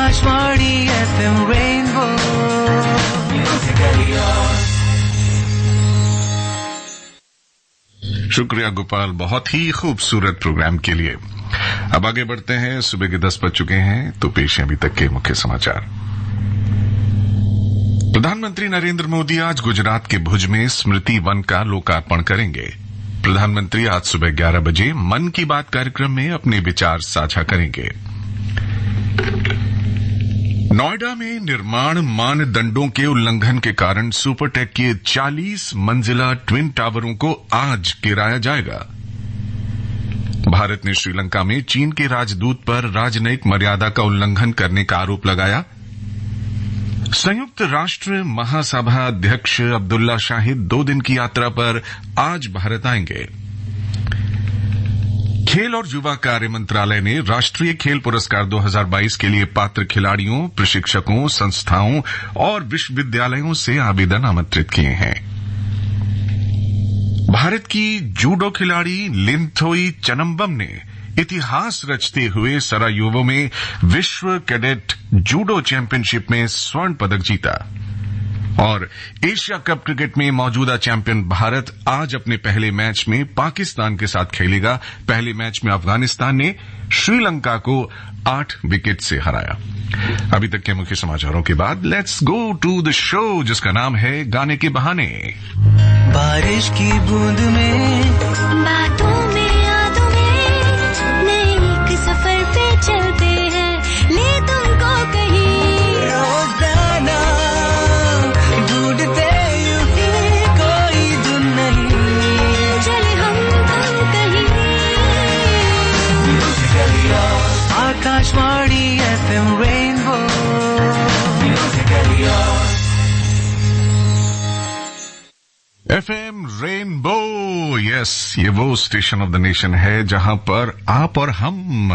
Akashvani FM rainbow शुक्रिया गोपाल, बहुत ही खूबसूरत प्रोग्राम के लिए। अब आगे बढ़ते हैं। सुबह के 10 बज चुके हैं, तो पेश है अभी तक के मुख्य समाचार। प्रधानमंत्री नरेंद्र मोदी आज गुजरात के भुज में स्मृति वन का लोकार्पण करेंगे। प्रधानमंत्री आज सुबह 11 बजे मन की बात कार्यक्रम में अपने विचार साझा करेंगे। नोएडा में निर्माण मानदंडों के उल्लंघन के कारण सुपरटेक के 40 मंजिला ट्विन टावरों को आज गिराया जाएगा। भारत ने श्रीलंका में चीन के राजदूत पर राजनयिक मर्यादा का उल्लंघन करने का आरोप लगाया। संयुक्त राष्ट्र महासभा अध्यक्ष अब्दुल्ला शाहिद 2 दिन की यात्रा पर आज भारत आएंगे। खेल और युवा कार्य मंत्रालय ने राष्ट्रीय खेल पुरस्कार 2022 के लिए पात्र खिलाड़ियों, प्रशिक्षकों, संस्थाओं और विश्वविद्यालयों से आवेदन आमंत्रित किए हैं। भारत की जूडो खिलाड़ी लिंथोई चनम्बम ने इतिहास रचते हुए सरायोवो में विश्व कैडेट जूडो चैंपियनशिप में स्वर्ण पदक जीता। और एशिया कप क्रिकेट में मौजूदा चैंपियन भारत आज अपने पहले मैच में पाकिस्तान के साथ खेलेगा। पहले मैच में अफगानिस्तान ने श्रीलंका को 8 विकेट से हराया। अभी तक के मुख्य समाचारों के बाद let's go to the show, जिसका नाम है गाने के बहाने। बारिश की बूंद में, बातों में, यादों में, नए एक सफर पे चलते हैं, ले तुमको कहीं। रोजाना ढूंढते यूं ही कोई धुन नहीं, चले हम कहीं। Akashvani FM rainbow FM rainbow, yes, ये वो स्टेशन ऑफ द नेशन है जहां पर आप और हम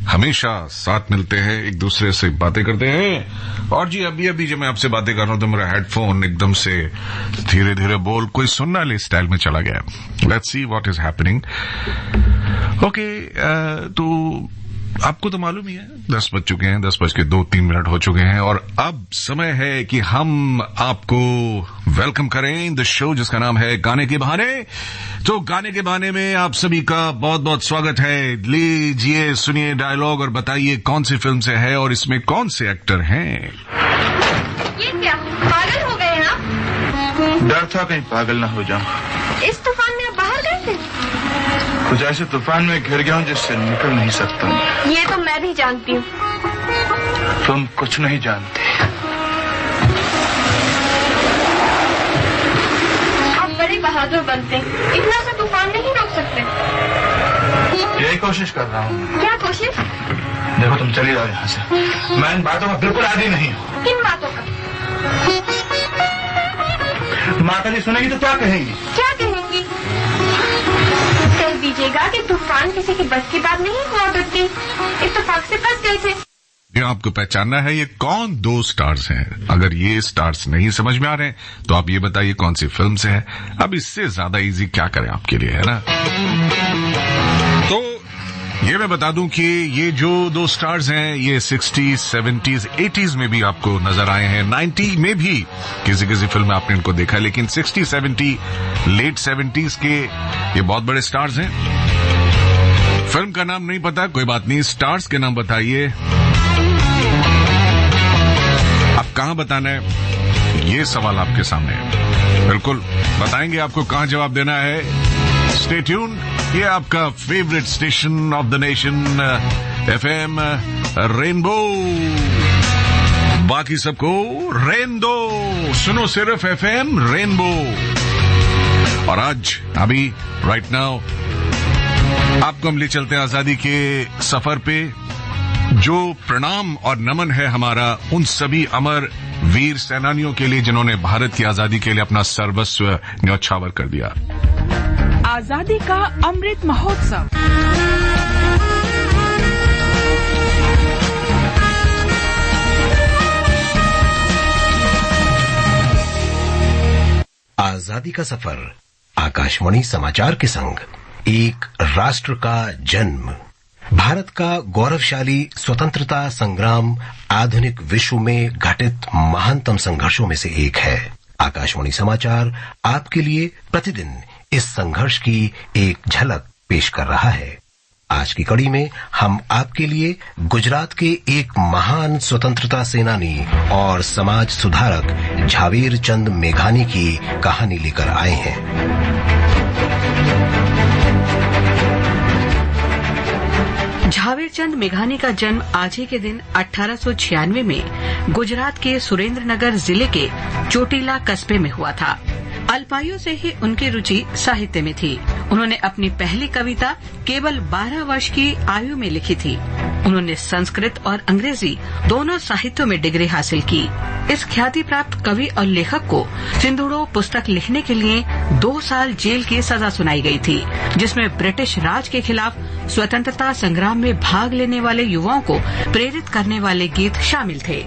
हमेशा साथ मिलते हैं, एक दूसरे से बातें करते हैं। और जी अभी जब मैं आपसे बातें कर रहा हूं तो मेरा हेडफोन एकदम से धीरे धीरे बोल कोई सुनना ले स्टाइल में चला गया। Let's see what is happening. Okay, तो आपको तो मालूम ही है 10 बज चुके हैं, 10:02 हो चुके हैं और अब समय है कि हम आपको वेलकम करें द शो जिसका नाम है गाने के बहाने। तो गाने के बहाने में आप सभी का बहुत बहुत स्वागत है। लीजिए सुनिए डायलॉग और बताइए कौन सी फिल्म से है और इसमें कौन से एक्टर हैं। ये क्या पागल हो गए आप? डर था कहीं पागल ना हो जाऊं। इस तूफान में आप बाहर गए थे? कुछ ऐसे तूफान में घिर गया हूं जिससे निकल नहीं सकता। ये तो मैं भी जानती हूँ। तुम कुछ नहीं जानते। आप बड़े बहादुर बनते, इतना सा तूफान नहीं रोक सकते। यही कोशिश कर रहा हूँ। क्या कोशिश? देखो तुम चली जाओ यहाँ से। मैं इन बातों का बिल्कुल आदी नहीं हूँ। किन बातों का? माता जी सुनेगी तो क्या कहेंगी? क्या कहेंगी? कह दीजिएगा कि तूफान किसी की बस की बात नहीं हुआ करती, इत्तेफाक से फंस गए थे। ये आपको पहचानना है ये कौन 2 स्टार्स हैं। अगर ये स्टार्स नहीं समझ में आ रहे हैं तो आप ये बताइए कौन सी फिल्म से है। अब इससे ज्यादा इजी क्या करें आपके लिए, है ना। तो ये मैं बता दूं कि ये जो 2 स्टार्स हैं ये 60s, 70s, 80s में भी आपको नजर आए हैं। 90 में भी किसी किसी फिल्म में आपने इनको देखा है, लेकिन 60, 70, लेट 70s के ये बहुत बड़े स्टार्स हैं। फिल्म का नाम नहीं पता, कोई बात नहीं, स्टार्स के नाम बताइए। अब कहां बताना है ये सवाल आपके सामने है। बिल्कुल बताएंगे आपको कहां जवाब देना है। स्टे ट्यून, ये आपका favourite station of the nation FM rainbow. बाकी सबको रेन दो, सुनो सिर्फ FM रेनबो। और आज अभी राइट नाउ आपको हम ले चलते हैं आजादी के सफर पे। जो प्रणाम और नमन है हमारा उन सभी अमर वीर सेनानियों के लिए जिन्होंने भारत की आजादी के लिए अपना सर्वस्व न्यौछावर कर दिया। आजादी का अमृत महोत्सव। आजादी का सफर आकाशवाणी समाचार के संग एक राष्ट्र का जन्म भारत का गौरवशाली स्वतंत्रता संग्राम आधुनिक विश्व में घटित महानतम संघर्षों में से एक है। आकाशवाणी समाचार आपके लिए प्रतिदिन इस संघर्ष की एक झलक पेश कर रहा है। आज की कड़ी में हम आपके लिए गुजरात के एक महान स्वतंत्रता सेनानी और समाज सुधारक झावेर चंद मेघानी की कहानी लेकर आए हैं। झावेर चंद मेघानी का जन्म आज ही के दिन 1896 में गुजरात के सुरेंद्रनगर जिले के चोटीला कस्बे में हुआ था। अल्पायु से ही उनकी रुचि साहित्य में थी। उन्होंने अपनी पहली कविता केवल 12 वर्ष की आयु में लिखी थी। उन्होंने संस्कृत और अंग्रेजी दोनों साहित्यों में डिग्री हासिल की। इस ख्याति प्राप्त कवि और लेखक को सिंधुड़ो पुस्तक लिखने के लिए 2 साल जेल की सजा सुनाई गई थी, जिसमें ब्रिटिश राज के खिलाफ स्वतंत्रता संग्राम में भाग लेने वाले युवाओं को प्रेरित करने वाले गीत शामिल थे।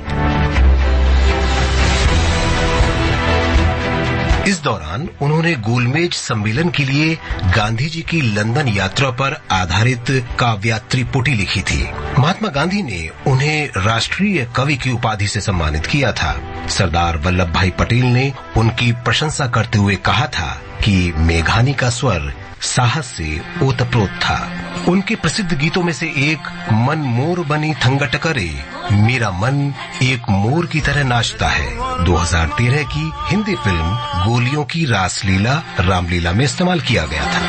इस दौरान उन्होंने गोलमेज सम्मेलन के लिए गांधी जी की लंदन यात्रा पर आधारित काव्यात्रिपुटी लिखी थी। महात्मा गांधी ने उन्हें राष्ट्रीय कवि की उपाधि से सम्मानित किया था। सरदार वल्लभ भाई पटेल ने उनकी प्रशंसा करते हुए कहा था कि मेघानी का स्वर साहस से ओतप्रोत था। उनके प्रसिद्ध गीतों में से एक मन मोर बनी थंगट करे, मेरा मन एक मोर की तरह नाचता है 2013 की हिंदी फिल्म गोलियों की रासलीला रामलीला में इस्तेमाल किया गया था।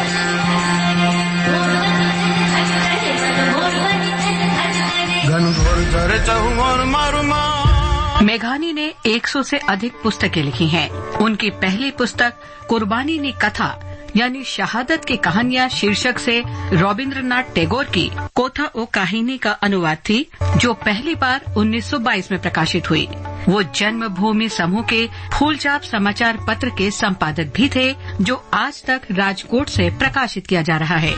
मेघानी ने 100 से अधिक पुस्तकें लिखी हैं। उनकी पहली पुस्तक कुर्बानी नी कथा यानी शहादत की कहानियां शीर्षक से रविंद्रनाथ टैगोर की कोथा ओ काहिनी का अनुवाद थी, जो पहली बार 1922 में प्रकाशित हुई। वो जन्मभूमि समूह के फूलचाप समाचार पत्र के संपादक भी थे, जो आज तक राजकोट से प्रकाशित किया जा रहा है।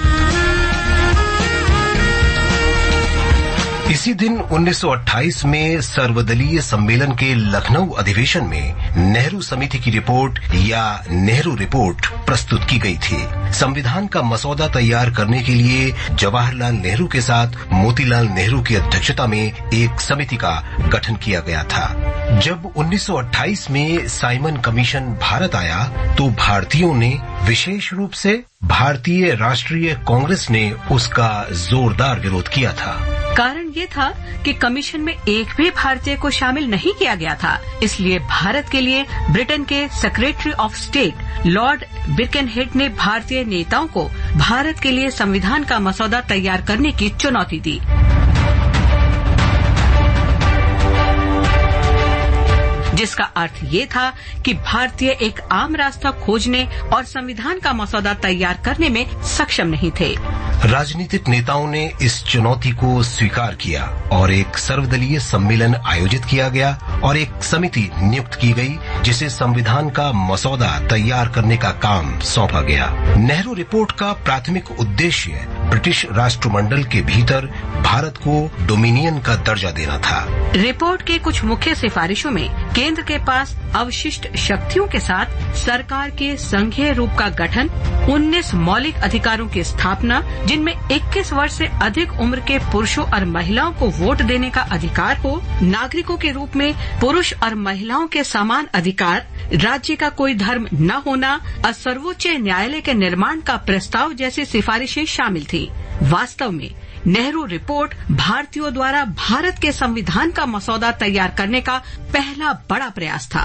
इसी दिन 1928 में सर्वदलीय सम्मेलन के लखनऊ अधिवेशन में नेहरू समिति की रिपोर्ट या नेहरू रिपोर्ट प्रस्तुत की गई थी। संविधान का मसौदा तैयार करने के लिए जवाहरलाल नेहरू के साथ मोतीलाल नेहरू की अध्यक्षता में एक समिति का गठन किया गया था। जब 1928 में साइमन कमीशन भारत आया तो भारतीयों ने, विशेष रूप से भारतीय राष्ट्रीय कांग्रेस ने उसका जोरदार विरोध किया था। कारण ये था कि कमीशन में एक भी भारतीय को शामिल नहीं किया गया था। इसलिए भारत के लिए ब्रिटेन के सेक्रेटरी ऑफ स्टेट लॉर्ड बिरकेनहेड ने भारतीय नेताओं को भारत के लिए संविधान का मसौदा तैयार करने की चुनौती दी। जिसका अर्थ ये था कि भारतीय एक आम रास्ता खोजने और संविधान का मसौदा तैयार करने में सक्षम नहीं थे। राजनीतिक नेताओं ने इस चुनौती को स्वीकार किया और एक सर्वदलीय सम्मेलन आयोजित किया गया और एक समिति नियुक्त की गई, जिसे संविधान का मसौदा तैयार करने का काम सौंपा गया। नेहरू रिपोर्ट का प्राथमिक उद्देश्य ब्रिटिश राष्ट्रमंडल के भीतर भारत को डोमिनियन का दर्जा देना था। रिपोर्ट के कुछ मुख्य सिफारिशों में केंद्र के पास अवशिष्ट शक्तियों के साथ सरकार के संघीय रूप का गठन, 19 मौलिक अधिकारों की स्थापना, जिनमें 21 वर्ष से अधिक उम्र के पुरुषों और महिलाओं को वोट देने का अधिकार हो, नागरिकों के रूप में पुरुष और महिलाओं के समान अधिकार, राज्य का कोई धर्म न होना और सर्वोच्च न्यायालय के निर्माण का प्रस्ताव जैसी सिफारिशें शामिल थी। वास्तव में नेहरू रिपोर्ट भारतीयों द्वारा भारत के संविधान का मसौदा तैयार करने का पहला बड़ा प्रयास था।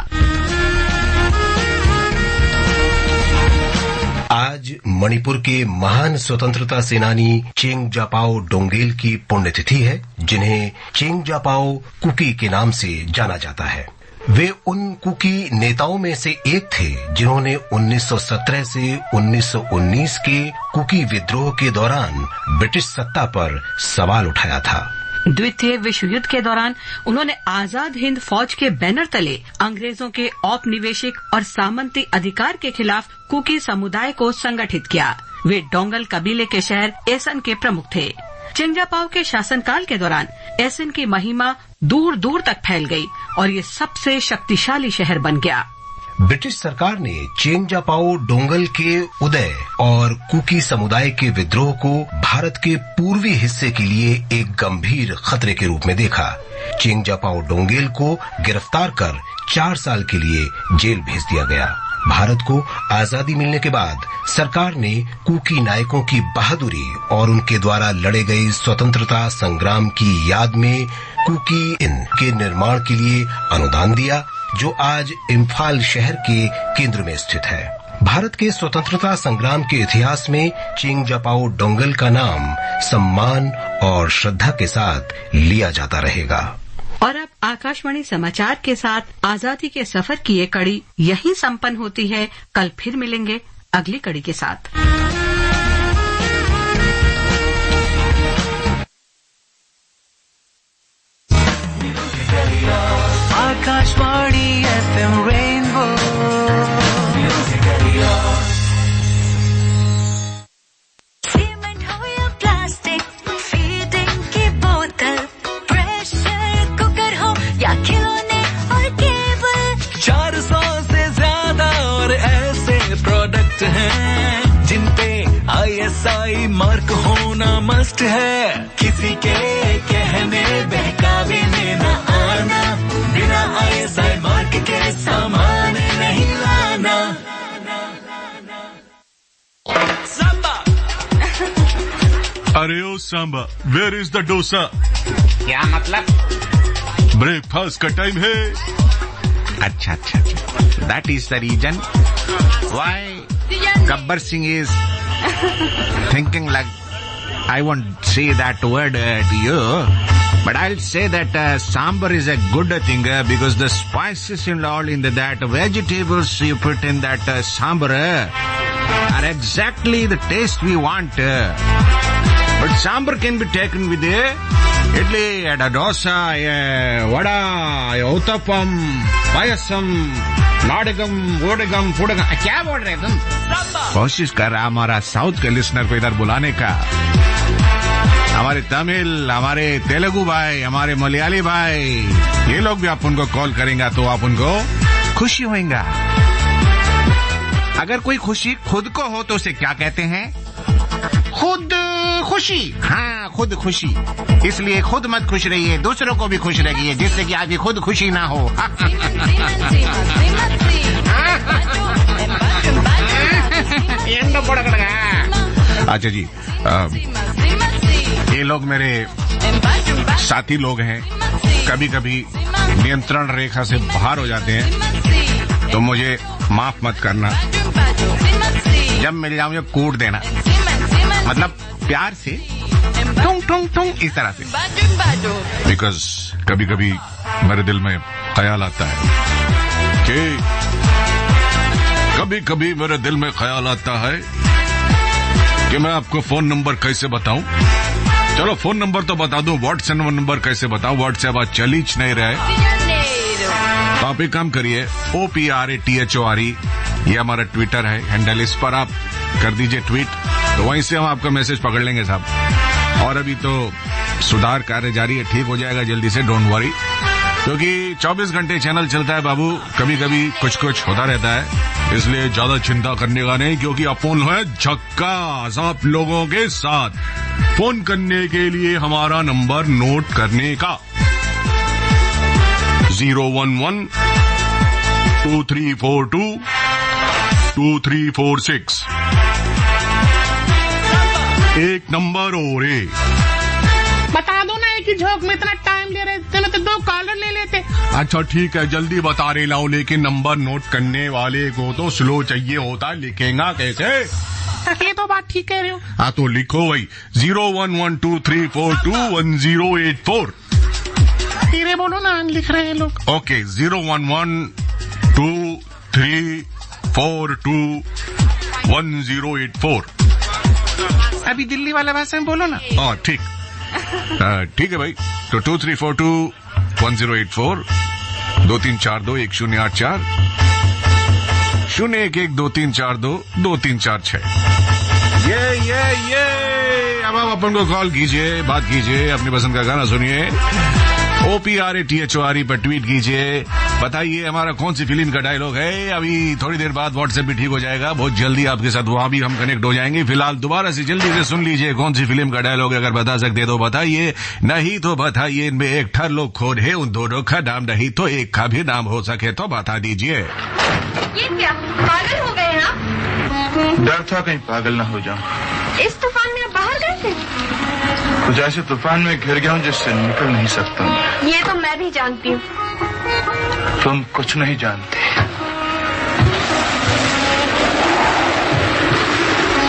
आज मणिपुर के महान स्वतंत्रता सेनानी चेंगजापाओ डोंगेल की पुण्यतिथि है, जिन्हें चेंगजापाओ कुकी के नाम से जाना जाता है। वे उन कुकी नेताओं में से एक थे जिन्होंने 1917 से 1919 के कुकी विद्रोह के दौरान ब्रिटिश सत्ता पर सवाल उठाया था। द्वितीय विश्व युद्ध के दौरान उन्होंने आजाद हिंद फौज के बैनर तले अंग्रेजों के औपनिवेशिक और सामंती अधिकार के खिलाफ कुकी समुदाय को संगठित किया। वे डोंगल कबीले के शहर एसन के प्रमुख थे। चेंगजापाओ के शासनकाल के दौरान एसन की महिमा दूर दूर तक फैल गई और ये सबसे शक्तिशाली शहर बन गया। ब्रिटिश सरकार ने चेंगजापाओ डोंगल के उदय और कुकी समुदाय के विद्रोह को भारत के पूर्वी हिस्से के लिए एक गंभीर खतरे के रूप में देखा। चेंगजापाओ डोंगेल को गिरफ्तार कर 4 साल के लिए जेल भेज दिया गया। भारत को आजादी मिलने के बाद सरकार ने कुकी नायकों की बहादुरी और उनके द्वारा लड़े गए स्वतंत्रता संग्राम की याद में कुकी इन के निर्माण के लिए अनुदान दिया, जो आज इम्फाल शहर के केंद्र में स्थित है। भारत के स्वतंत्रता संग्राम के इतिहास में चेंगजापाओ डोंगल का नाम सम्मान और श्रद्धा के साथ लिया जाता रहेगा। और अब आकाशवाणी समाचार के साथ आजादी के सफर की ये कड़ी यहीं संपन्न होती है। कल फिर मिलेंगे अगली कड़ी के साथ। Akashvani FM rainbow. सीमेंट हो या प्लास्टिक, फीडिंग की बोतल, प्रेशर कुकर हो या खिलौने और केबल, 400 से ज्यादा और ऐसे प्रोडक्ट हैं जिन पे ISI मार्क होना मस्ट है। किसी के कहने बहकावे में न आना, बिना ISI मार्क के सामान नहीं लाना। सांबा। अरे ओ Samba, where is the dosa? क्या मतलब? ब्रेकफास्ट का टाइम है। अच्छा, that is the reason why Gabbar Singh is thinking like I won't say that word to you, but I'll say that sambar is a good thing because the spices and all in that vegetables you put in that sambar are exactly the taste we want. But sambar can be taken with idli, dosa, vada, uttapam, payasam, नाडगम, वोडगम, फुडगम। क्या बोल रहे तुम? कोशिश कर रहा हमारा south के listener को इधर बुलाने का। हमारे तमिल, हमारे तेलुगु भाई, हमारे मलयाली भाई, ये लोग भी आप उनको कॉल करेंगे तो आप उनको खुशी होएगा। अगर कोई खुशी खुद को हो तो उसे क्या कहते हैं? खुद खुशी। हाँ, खुद खुशी। इसलिए खुद मत खुश रहिए, दूसरों को भी खुश रखिए, जिससे कि आपकी खुद खुशी ना हो। अच्छा जी, ये लोग मेरे साथी लोग हैं, कभी कभी नियंत्रण रेखा से बाहर हो जाते हैं, तो मुझे माफ मत करना। जब मिल जाऊं कूट देना, मतलब प्यार से टुंग टुंग टुंग इस तरह से। बिकॉज कभी कभी मेरे दिल में ख्याल आता है कि मैं आपको फोन नंबर कैसे बताऊं। चलो फोन नंबर तो बता दूं, व्हाट्सएप नंबर कैसे बताऊं? व्हाट्सएप आज चल ही नहीं रहा है। तो आप एक काम करिए, OPRATHORE ये हमारा ट्विटर है हैंडल, इस पर आप कर दीजिए ट्वीट, तो वहीं से हम आपका मैसेज पकड़ लेंगे साहब। और अभी तो सुधार कार्य जारी है, ठीक हो जाएगा जल्दी से, डोंट वरी, क्योंकि 24 घंटे चैनल चलता है बाबू, कभी कभी कुछ कुछ होता रहता है, इसलिए ज्यादा चिंता करने का नहीं, क्योंकि अपन है झक्कास आप लोगों के साथ। फोन करने के लिए हमारा नंबर नोट करने का 011 2342 2346। एक नंबर और है। बता दो ना, एक ही झोंक में इतना टाइम ले रहे थे, तो 2 कॉलर ले लेते। अच्छा ठीक है, जल्दी बता रहे लाओ, लेकिन नंबर नोट करने वाले को तो स्लो चाहिए होता, लिखेगा कैसे? ये तो बात ठीक कह रहे हो। हाँ तो लिखो भाई 01123421084। धीरे बोलो ना, लिख रहे हैं लोग। ओके 01123421084। अभी दिल्ली वाला भाषा में बोलो ना। ठीक ठीक है भाई, तो 23421084 23421084 01123422346। ये अब आप अपन को कॉल कीजिए, बात कीजिए, अपनी पसंद का गाना सुनिए, OPRATHORE पर ट्वीट कीजिए, बताइए हमारा कौन सी फिल्म का डायलॉग है। अभी थोड़ी देर बाद व्हाट्सएप भी ठीक हो जाएगा, बहुत जल्दी आपके साथ वहां भी हम कनेक्ट हो जाएंगे। फिलहाल दोबारा से जल्दी से सुन लीजिए कौन सी फिल्म का डायलॉग है। अगर बता सकते तो बताइए, नहीं तो बताइए इनमें एक ठर लोग खोद है, उन दोनों का नाम नहीं तो एक का भी नाम हो सके तो बता दीजिए। ये क्या, पागल हो गए आप? डर था कहीं पागल ना हो जाऊं। इस तूफान में आप बाहर गए थे? कुछ ऐसे तूफान में घिर गया हूं जिससे निकल नहीं सकता। ये तो मैं भी जानती हूँ। तुम कुछ नहीं जानते।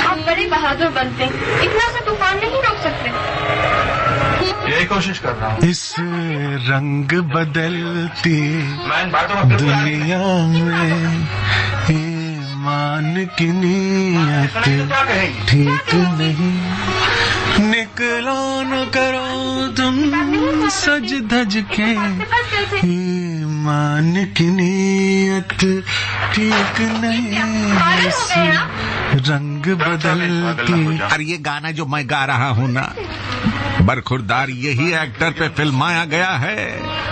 आप बड़े बहादुर बनते, इतना सा तूफान नहीं रोक सकते। यही कोशिश कर रहा हूँ। इस रंग बदलती दुनिया में ईमान की नीयत ठीक नहीं, निकलो न करो तुम सज धज के, ईमान की नीयत ठीक नहीं, रंग बदलती। अरे ये गाना जो मैं गा रहा हूँ ना, बरखुरदार यही एक्टर पे फिल्माया गया है।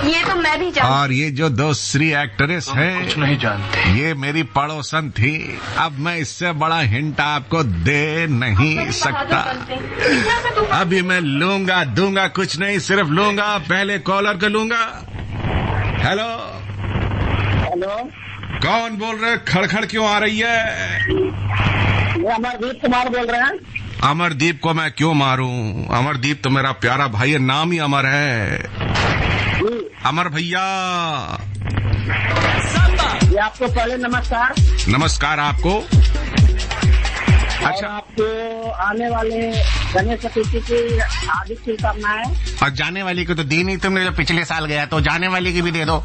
ये तो मैं भी जानती। और ये जो दूसरी एक्ट्रेस है, कुछ नहीं जानते, ये मेरी पड़ोसन थी। अब मैं इससे बड़ा हिंट आपको दे नहीं सकता। अभी मैं लूंगा दूंगा कुछ नहीं, सिर्फ लूंगा। पहले कॉलर को लूंगा। हेलो हेलो, कौन बोल रहे? खड़खड़ क्यों आ रही है? अमरदीप कुमार बोल रहे हैं। अमरदीप को मैं क्यों मारूं? अमरदीप तो मेरा प्यारा भाई है, नाम ही अमर है। अमर भैया, ये आपको पहले नमस्कार। नमस्कार आपको। अच्छा, आपको आने वाले गणेश चतुर्थी की हार्दिक शुभकामनाएं। और जाने वाली को तो दी नहीं तुमने, जो पिछले साल गया, तो जाने वाली की भी दे दो।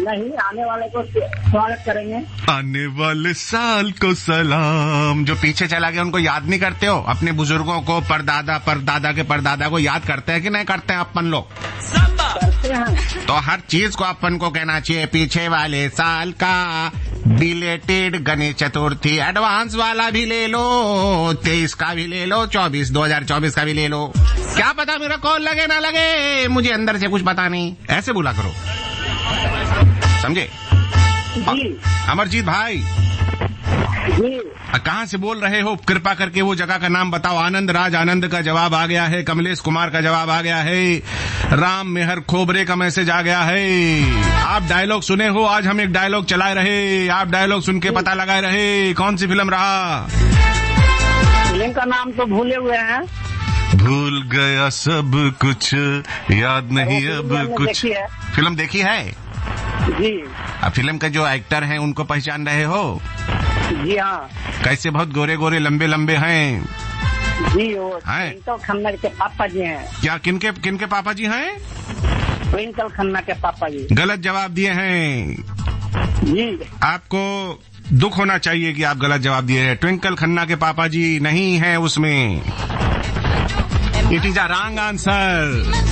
नहीं, आने वाले को स्वागत करेंगे। आने वाले साल को सलाम। जो पीछे चला गया उनको याद नहीं करते हो? अपने बुजुर्गों को, परदादा परदादा के परदादा को याद करते हैं कि नहीं करते हैं अपन लोग? करते हैं। तो हर चीज को अपन को कहना चाहिए, पीछे वाले साल का बिलेटेड गणेश चतुर्थी, एडवांस वाला भी ले लो, 23 का भी ले लो, 2024 का भी ले लो। क्या पता मेरा कॉल लगे ना लगे, मुझे अंदर से कुछ पता नहीं। ऐसे बोला करो, समझे? अमरजीत भाई जी, कहाँ से बोल रहे हो? कृपा करके वो जगह का नाम बताओ। आनंद राज आनंद का जवाब आ गया है, कमलेश कुमार का जवाब आ गया है, राम मेहर खोबरे का मैसेज आ गया है। आप डायलॉग सुने हो? आज हम एक डायलॉग चलाए रहे, आप डायलॉग सुन के पता लगाए रहे कौन सी फिल्म रहा। फिल्म का नाम तो भूले हुए हैं। भूल गया सब कुछ, याद नहीं अब कुछ। फिल्म देखी है जी। अब फिल्म का जो एक्टर हैं उनको पहचान रहे हो? जी हाँ। कैसे बहुत गोरे गोरे लंबे लंबे हैं? जी, वो ट्विंकल खन्ना के पापा जी हैं। क्या किनके पापा जी हैं? ट्विंकल खन्ना के पापा जी। गलत जवाब दिए हैं जी। आपको दुख होना चाहिए कि आप गलत जवाब दिए हैं। ट्विंकल खन्ना के पापा जी नहीं हैं उसमें। It is a wrong answer.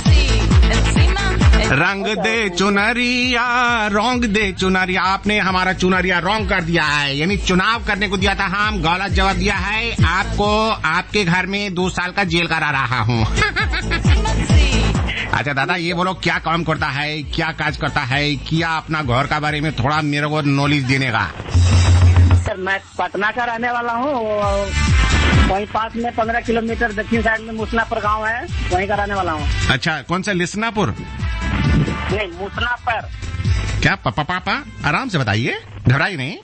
रंग दे चुनरिया, रॉन्ग दे चुनरिया। आपने हमारा चुनरिया रॉन्ग कर दिया है, यानी चुनाव करने को दिया था, हम गलत जवाब दिया है। आपको आपके घर में 2 साल का जेल करा रहा हूँ। अच्छा दादा, ये बोलो क्या काम करता है, क्या काज करता है, क्या अपना घर का बारे में थोड़ा मेरे को नॉलेज देने का। सर, मैं पटना का रहने वाला हूँ, वहीं पास में 15 किलोमीटर दक्षिण साइड में मुसनापुर गांव है, वहीं का रहने वाला हूँ। अच्छा, कौन सा? लिसनापुर? नहीं, मुसनापुर। क्या? पापा आराम से बताइए, घबराइए नहीं।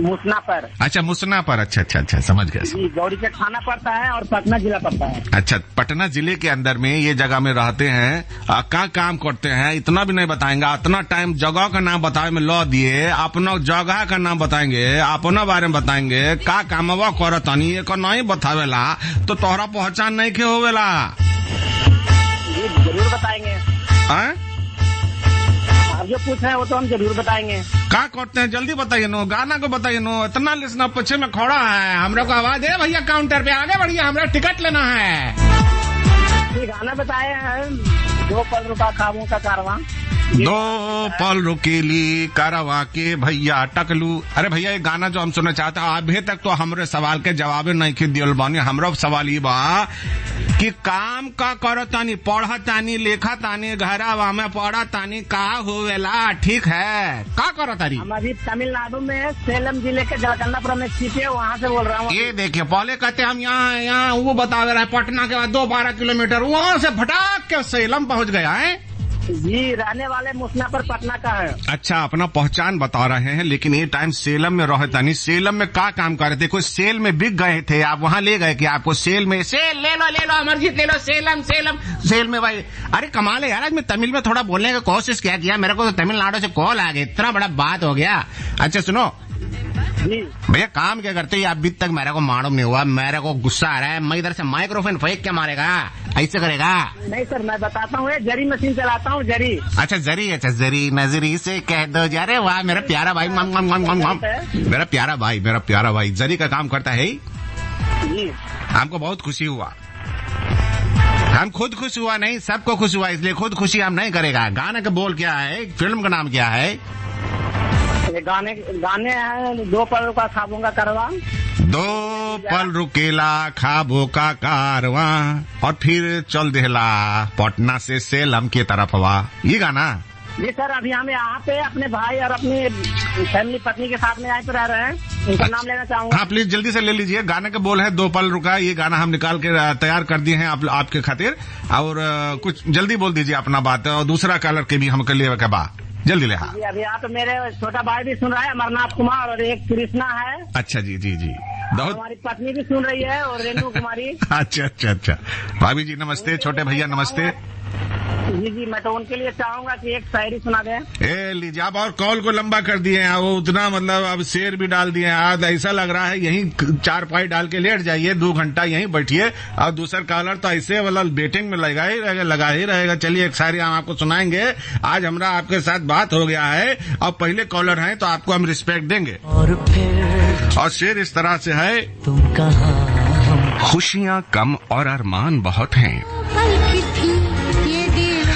मुसनापुर। अच्छा, मुसनापुर। अच्छा, समझ गया। जी, गौरी का थाना पड़ता है और पटना जिला पड़ता है। अच्छा, पटना जिले के अंदर में ये जगह में रहते हैं। क्या काम करते हैं इतना भी नहीं बताएंगे। इतना टाइम जगह का नाम बताए में लो दिए, अपना जगह का नाम बताएंगे, अपना बारे में बताएंगे, का काम वो करतनी एक नहीं बतावेला तो तोहरा पहचान नहीं के होवेला। जरूर बताएंगे। आप जो पूछ रहे हैं वो तो हम जरूर बताएंगे। क्या करते हैं जल्दी बताइए नो, गाना को बताइए नो। इतना लिसना पीछे में खड़ा है, हमरे को आवाज है भैया काउंटर पे आगे बढ़िए, हमरा टिकट लेना है। ये गाना बताए हैं 2 पल रुका ख्वाबों का कारवां। दो पल रुकेली करवा के भैया टकलू। अरे भैया ये गाना जो हम सुनना चाहते हैं, अभी तक तो हमरे सवाल के जवाब नहीं के दियल बानी। हमरो सवाल ये बा कि काम का करो तानी, पढ़ा तानी, लेखा तानी, घरावा में पढ़ा तानी, का होवेला, ठीक है, का करो तारी? हम अभी तमिलनाडु में सेलम जिले के जलकंदापुरम में स्थित है, वहाँ से बोल रहा हूँ। ये देखिए, पहले कहते हम यहाँ वो बतावे रहे पटना के बाद 12 किलोमीटर, वहाँ से भटक के सेलम पहुँच गया है जी। रहने वाले मुसनापुर पटना का है। अच्छा, अपना पहचान बता रहे हैं, लेकिन ये टाइम सेलम में रहता नहीं। सेलम में क्या काम कर रहे थे? कोई सेल में बिक गए थे, आप वहाँ ले गए कि आपको सेल में सेल ले लो अमरजीत ले लो, सेलम सेलम सेल में भाई। अरे कमाल है यार, आज मैं तमिल में थोड़ा बोलने की कोशिश किया, मेरे को तो तमिलनाडु से कॉल आ गया, इतना बड़ा बात हो गया। अच्छा सुनो भैया, काम क्या करते हैं अभी तक मेरे को मालूम नहीं हुआ, मेरे को गुस्सा आ रहा है। मैं इधर से माइक्रोफोन फेंक के मारेगा, ऐसे करेगा? नहीं सर, मैं बताता हूँ, जरी मशीन चलाता हूँ, जरी। अच्छा जरी नजरी से कह दो जा रहे। वाह मेरा प्यारा भाई, मेरा प्यारा भाई जरी का काम करता है जी। हमको बहुत खुशी हुआ, हम खुद खुश हुआ, नहीं सबको खुश हुआ, इसलिए खुद खुशी हम नहीं करेगा। गाने का बोल क्या है, फिल्म का नाम क्या है? गाने हैं, दो पल का खाबों का कारवां, दो पल रुकेला खाबों का कारवां, और फिर चल देला पटना से सेलम की तरफ वा। ये गाना जी सर। अभी हम यहाँ पे अपने भाई और अपनी फैमिली पत्नी के साथ में यहाँ पे रह रहे हैं, उनका नाम लेना चाहूँगा। हाँ प्लीज जल्दी से ले लीजिए। गाने का बोल है दो पल रुका, ये गाना हम निकाल के तैयार कर दिए हैं आपके खातिर, और कुछ जल्दी बोल दीजिए अपना बात, और दूसरा कलर के भी हमको ले के बा जल्दी ले। हाँ अभी आप मेरे छोटा भाई भी सुन रहा है, अमरनाथ कुमार, और एक कृष्णा है। अच्छा जी हमारी पत्नी भी सुन रही है, और रेणु कुमारी। अच्छा भाभी जी नमस्ते, छोटे भैया नमस्ते। जी, मैं तो उनके लिए चाहूंगा कि एक शायरी सुना दें। लीजिए, आप और कॉल को लंबा कर दिए हैं, वो उतना मतलब अब शेर भी डाल दिए हैं। आज ऐसा लग रहा है यहीं 4 पाई डाल के लेट जाइए, 2 घंटा यहीं बैठिए, और दूसरा कॉलर तो ऐसे वाला बेटिंग में लगा ही रहेगा। चलिए एक शायरी हम आपको सुनाएंगे। आज हमारा आपके साथ बात हो गया है, और पहले कॉलर हैं तो आपको हम रिस्पेक्ट देंगे। और शेर इस तरह से है, तुम कहाँ, खुशियाँ कम और अरमान बहुत हैं,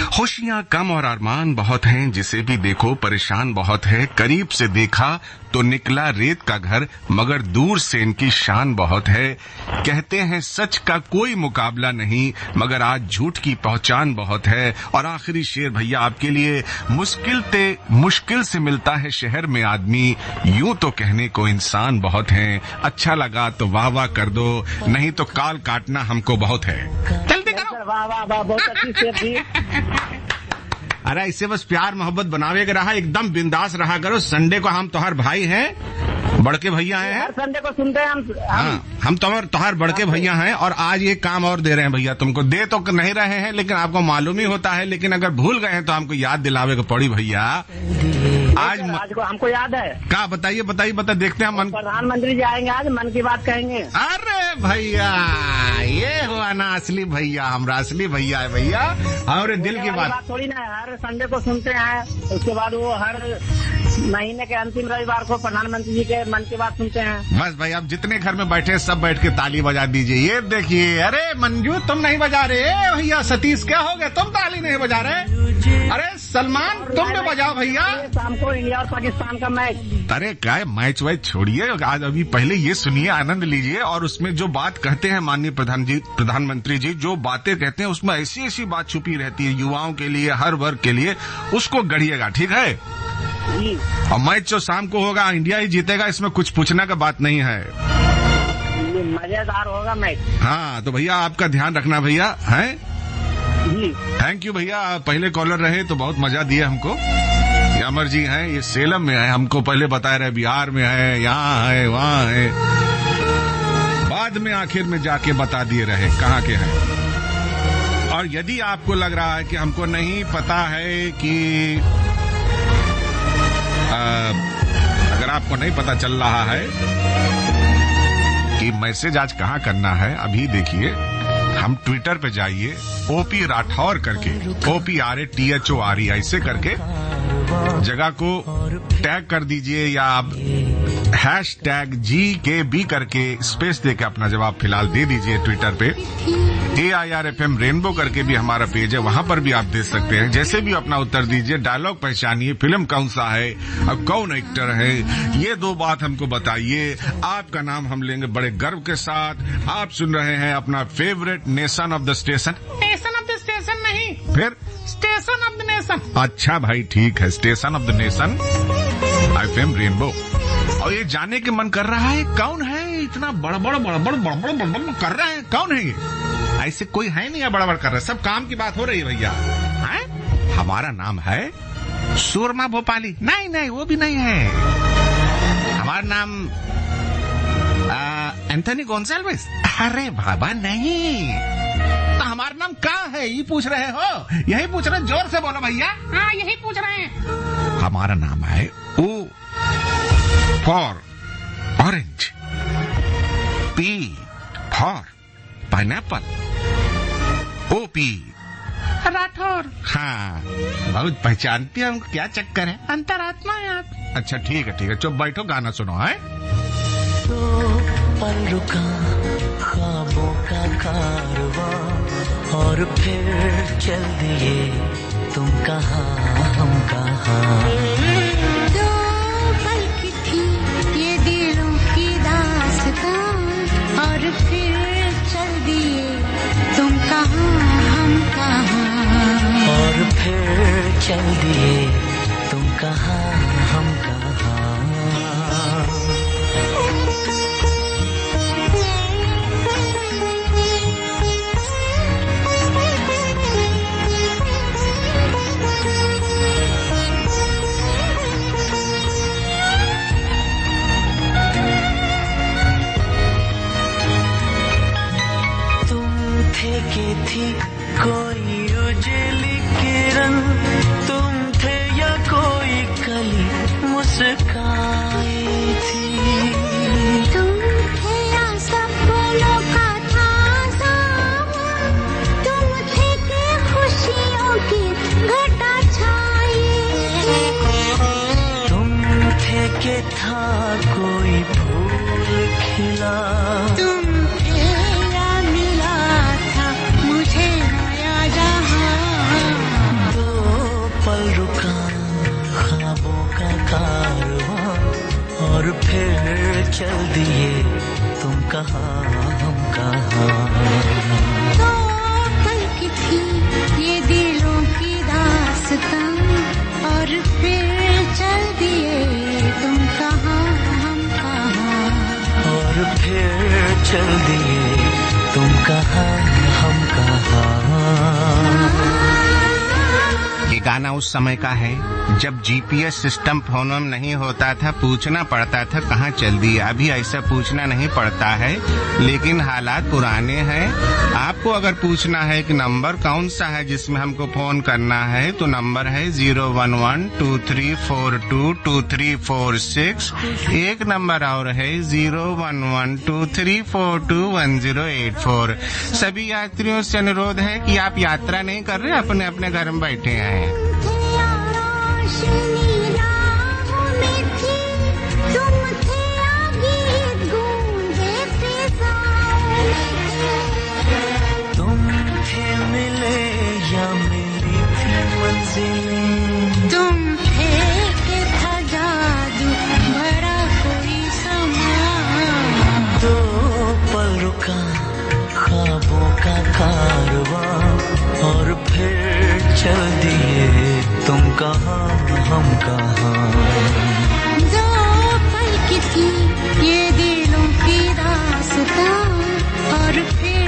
खुशियाँ कम और अरमान बहुत हैं, जिसे भी देखो परेशान बहुत है। करीब से देखा तो निकला रेत का घर, मगर दूर से इनकी शान बहुत है। कहते हैं सच का कोई मुकाबला नहीं, मगर आज झूठ की पहचान बहुत है। और आखिरी शेर भैया आपके लिए, मुश्किल से मिलता है शहर में आदमी, यूं तो कहने को इंसान बहुत हैं। अच्छा लगा तो वाह वाह कर दो, नहीं तो काल काटना हमको बहुत है। जल्दी करो। वाह, बहुत अच्छी शेर थी। अरे इससे बस प्यार मोहब्बत बनावे के रहा, एकदम बिंदास रहा करो। संडे को हम तोहार भाई हैं, बड़के भैया हैं, हर संडे को सुनते हैं हम तोहार बड़के भैया हैं। और आज ये काम और दे रहे हैं भैया तुमको, दे तो नहीं रहे हैं लेकिन आपको मालूम ही होता है, लेकिन अगर भूल गए हैं तो हमको याद दिलावे को पड़ी भैया। आज को हमको याद है। क्या बताइए देखते हैं। प्रधानमंत्री जी आएंगे, आज मन की बात कहेंगे। अरे भैया ये हुआ ना असली भैया, हमारा असली भैया है भैया, हमारे दिल की बात थोड़ी ना। हर संडे को सुनते हैं, उसके बाद वो हर महीने के अंतिम रविवार को प्रधानमंत्री जी के मन की बात सुनते हैं। बस भाई, अब जितने घर में बैठे सब बैठ के ताली बजा दीजिए। ये देखिए, अरे मंजू तुम नहीं बजा रहे भैया, सतीश क्या हो गया, तुम ताली नहीं बजा रहे? अरे सलमान तुम भी बजाओ भैया। शाम को इंडिया और पाकिस्तान का मैच। अरे क्या मैच वाइच छोड़िए, आज अभी पहले ये सुनिए, आनंद लीजिए। और उसमें जो बात कहते हैं माननीय प्रधानमंत्री जी, जो बातें कहते हैं उसमें ऐसी बात छुपी रहती है युवाओं के लिए, हर वर्ग के लिए, उसको गढ़िएगा, ठीक है? और मैच जो शाम को होगा इंडिया ही जीतेगा, इसमें कुछ पूछने का बात नहीं है, मजेदार होगा मैच। हाँ तो भैया आपका ध्यान रखना भैया, हैं? जी थैंक यू भैया, पहले कॉलर रहे तो बहुत मजा दिए हमको। अमर जी हैं, ये सेलम में है, हमको पहले बताया रहे बिहार में है, यहाँ है, वहाँ है, बाद में आखिर में जाके बता दिए रहे कहाँ के हैं। और यदि आपको लग रहा है कि हमको नहीं पता है कि अगर आपको नहीं पता चल रहा है कि मैसेज आज कहाँ करना है, अभी देखिए, हम ट्विटर पे जाइए, ओपी राठौर करके, OPRATHORE ऐसे करके जगह को टैग कर दीजिए, या आप #GKB करके स्पेस देके अपना जवाब फिलहाल दे दीजिए ट्विटर पे। AIRFM रेनबो करके भी हमारा पेज है, वहां पर भी आप दे सकते हैं। जैसे भी अपना उत्तर दीजिए, डायलॉग पहचानिए, फिल्म कौन सा है और कौन एक्टर है, ये 2 बात हमको बताइए। आपका नाम हम लेंगे बड़े गर्व के साथ। आप सुन रहे हैं अपना favourite nation of the station. Nation of the station नहीं, फिर स्टेशन ऑफ द नेशन। अच्छा भाई ठीक है, station of the nation FM rainbow. और ये जाने के मन कर रहा है कौन है इतना बड़बड़ कर रहा है, कौन है ये? ऐसे कोई है नहीं है बड़बड़ कर रहा है, सब काम की बात हो रही है भैया। हमारा नाम है सूरमा भोपाली। नहीं वो भी नहीं है। हमारा नाम एंथनी गोंसाल्विस। अरे बाबा नहीं, तो हमारा नाम क्या है ये पूछ रहे हो? यही पूछ रहे, जोर से बोलो भैया। हाँ यही पूछ रहे हैं। हमारा नाम है O for orange, P for pineapple, OP Rathore. हाँ बहुत पहचानती है हमको, क्या चक्कर है? अंतरात्मा है आप। अच्छा ठीक है, चुप बैठो, गाना सुनो है। तो पल रुका ख्वाबों का कारवां और फिर चल दिए तुम कहाँ हम कहाँ। दो पल की थी ये दिलों की दास्तां और फिर चल दिए तुम कहाँ हम कहाँ। और फिर चल दिए तुम कहाँ हम कहाँ। के थी कोई उजली किरण, तुम थे या कोई कली मुस्काई थी। तुम थे या सपनों का ताज़ा, तुम थे के खुशियों की घटा छाई। तुम थे के था कोई फूल खिला, तुम थे या मिला मुझे नया जहां। दो पल रुका ख्वाबों का कारवां और फिर चल दिए तुम कहाँ हम कहाँ। दो पल की थी ये दिलों की दास्तां और फिर चल दिए तुम कहाँ हम कहाँ। और फिर चल दिए तुम कहाँ हम कहाँ। ये गाना उस समय का है जब GPS सिस्टम फोनों में नहीं होता था, पूछना पड़ता था कहाँ चल दी। अभी ऐसा पूछना नहीं पड़ता है, लेकिन हालात पुराने हैं। आपको अगर पूछना है कि नंबर कौन सा है जिसमें हमको फोन करना है, तो नंबर है 01123422346। एक नंबर और है 01123421084। सभी यात्रियों से अनुरोध है कि आप यात्रा नहीं कर रहे, अपने अपने घर में बैठे हैं। तुम थे मिले या मेरी थी मंजिलें, तुम थे कि था जादू बड़ा कोई समा। दो पल रुका ख्वाबों का कारवां और फिर चल दिए तुम कहाँ हम कहाँ। दो पल की थी ये दिलों की दास्तां और फिर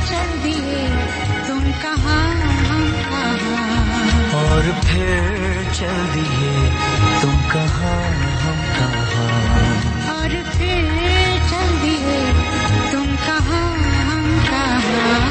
चल दिए तुम कहाँ हम कहाँ। और फिर चल दिए तुम कहाँ हम कहाँ। और फिर चल दिए तुम कहाँ हम कहाँ।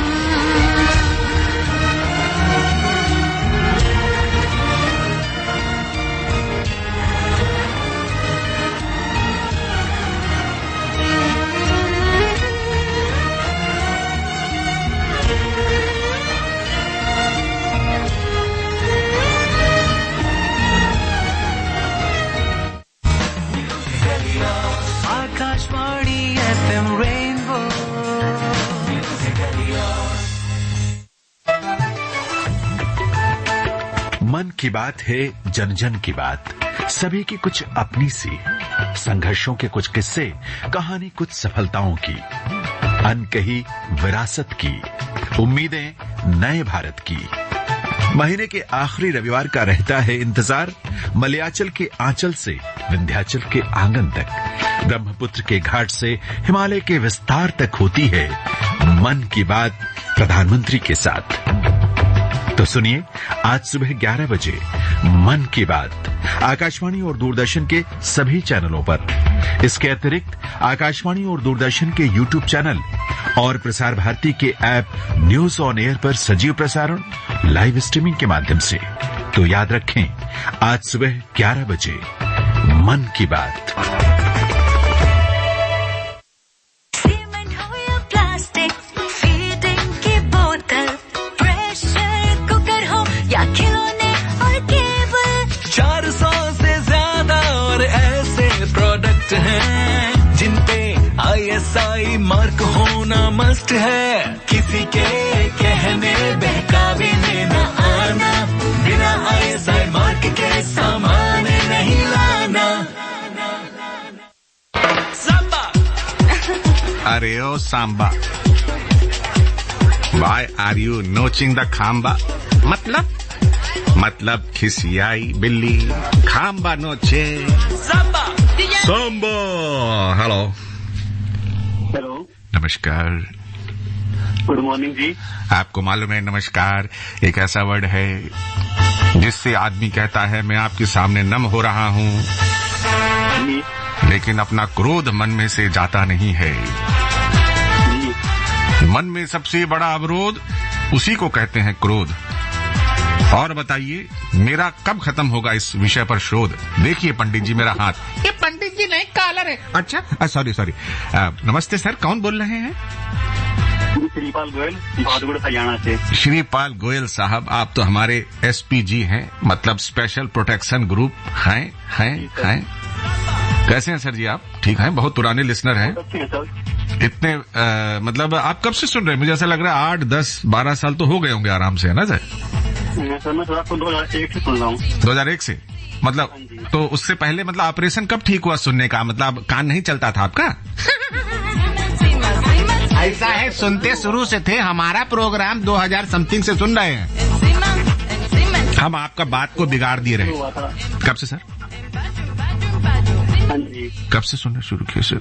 मन की बात है, जन जन की बात, सभी की कुछ अपनी सी, संघर्षों के कुछ किस्से, कहानी कुछ सफलताओं की, अनकही विरासत की, उम्मीदें नए भारत की। महीने के आखिरी रविवार का रहता है इंतजार। मलयाचल के आंचल से विंध्याचल के आंगन तक, ब्रह्मपुत्र के घाट से हिमालय के विस्तार तक होती है मन की बात प्रधानमंत्री के साथ। तो सुनिए आज सुबह 11 बजे मन की बात आकाशवाणी और दूरदर्शन के सभी चैनलों पर। इसके अतिरिक्त आकाशवाणी और दूरदर्शन के YouTube चैनल और प्रसार भारती के ऐप न्यूज ऑन एयर पर सजीव प्रसारण लाइव स्ट्रीमिंग के माध्यम से। तो याद रखें आज सुबह 11 बजे मन की बात। हैं जिनपे ISI मार्क होना मस्ट है। किसी के कहने बहकावे में न आना, बिना ISI मार्क के सामान नहीं लाना। सांबा अरे ओ Samba, Why are you notching the खाम्बा? मतलब खिसियाई बिल्ली खाम्बा नोचे। सांबा हेलो हेलो, नमस्कार, गुड मॉर्निंग जी। आपको मालूम है नमस्कार एक ऐसा वर्ड है जिससे आदमी कहता है मैं आपके सामने नम हो रहा हूँ, लेकिन अपना क्रोध मन में से जाता नहीं है। मन में सबसे बड़ा अवरोध उसी को कहते हैं क्रोध। और बताइए मेरा कब खत्म होगा इस विषय पर शोध। देखिए पंडित जी मेरा हाथ। ये पंडित जी नहीं, कॉलर है। अच्छा सॉरी नमस्ते सर, कौन बोल रहे हैं? श्रीपाल गोयल, बहादुरगढ़ हरियाणा से। श्रीपाल गोयल साहब, आप तो हमारे SPG हैं, मतलब स्पेशल प्रोटेक्शन ग्रुप हैं। कैसे हैं सर जी आप? ठीक हैं? बहुत पुराने लिसनर हैं। इतने मतलब आप कब से सुन रहे हैं? मुझे ऐसा लग रहा है 8, 10, 12 साल तो हो गए होंगे आराम से, है ना सर? सर मैं थोड़ा 2001 से सुन रहा हूँ। 2001 से मतलब? तो उससे पहले मतलब ऑपरेशन कब ठीक हुआ सुनने का? मतलब कान नहीं चलता था आपका? ऐसा है, सुनते शुरू से थे, हमारा प्रोग्राम 2000 समथिंग से सुन रहे हैं हम। आपका बात को बिगाड़ दिए रहे। कब से सर? कब से सुनना शुरू किया सर?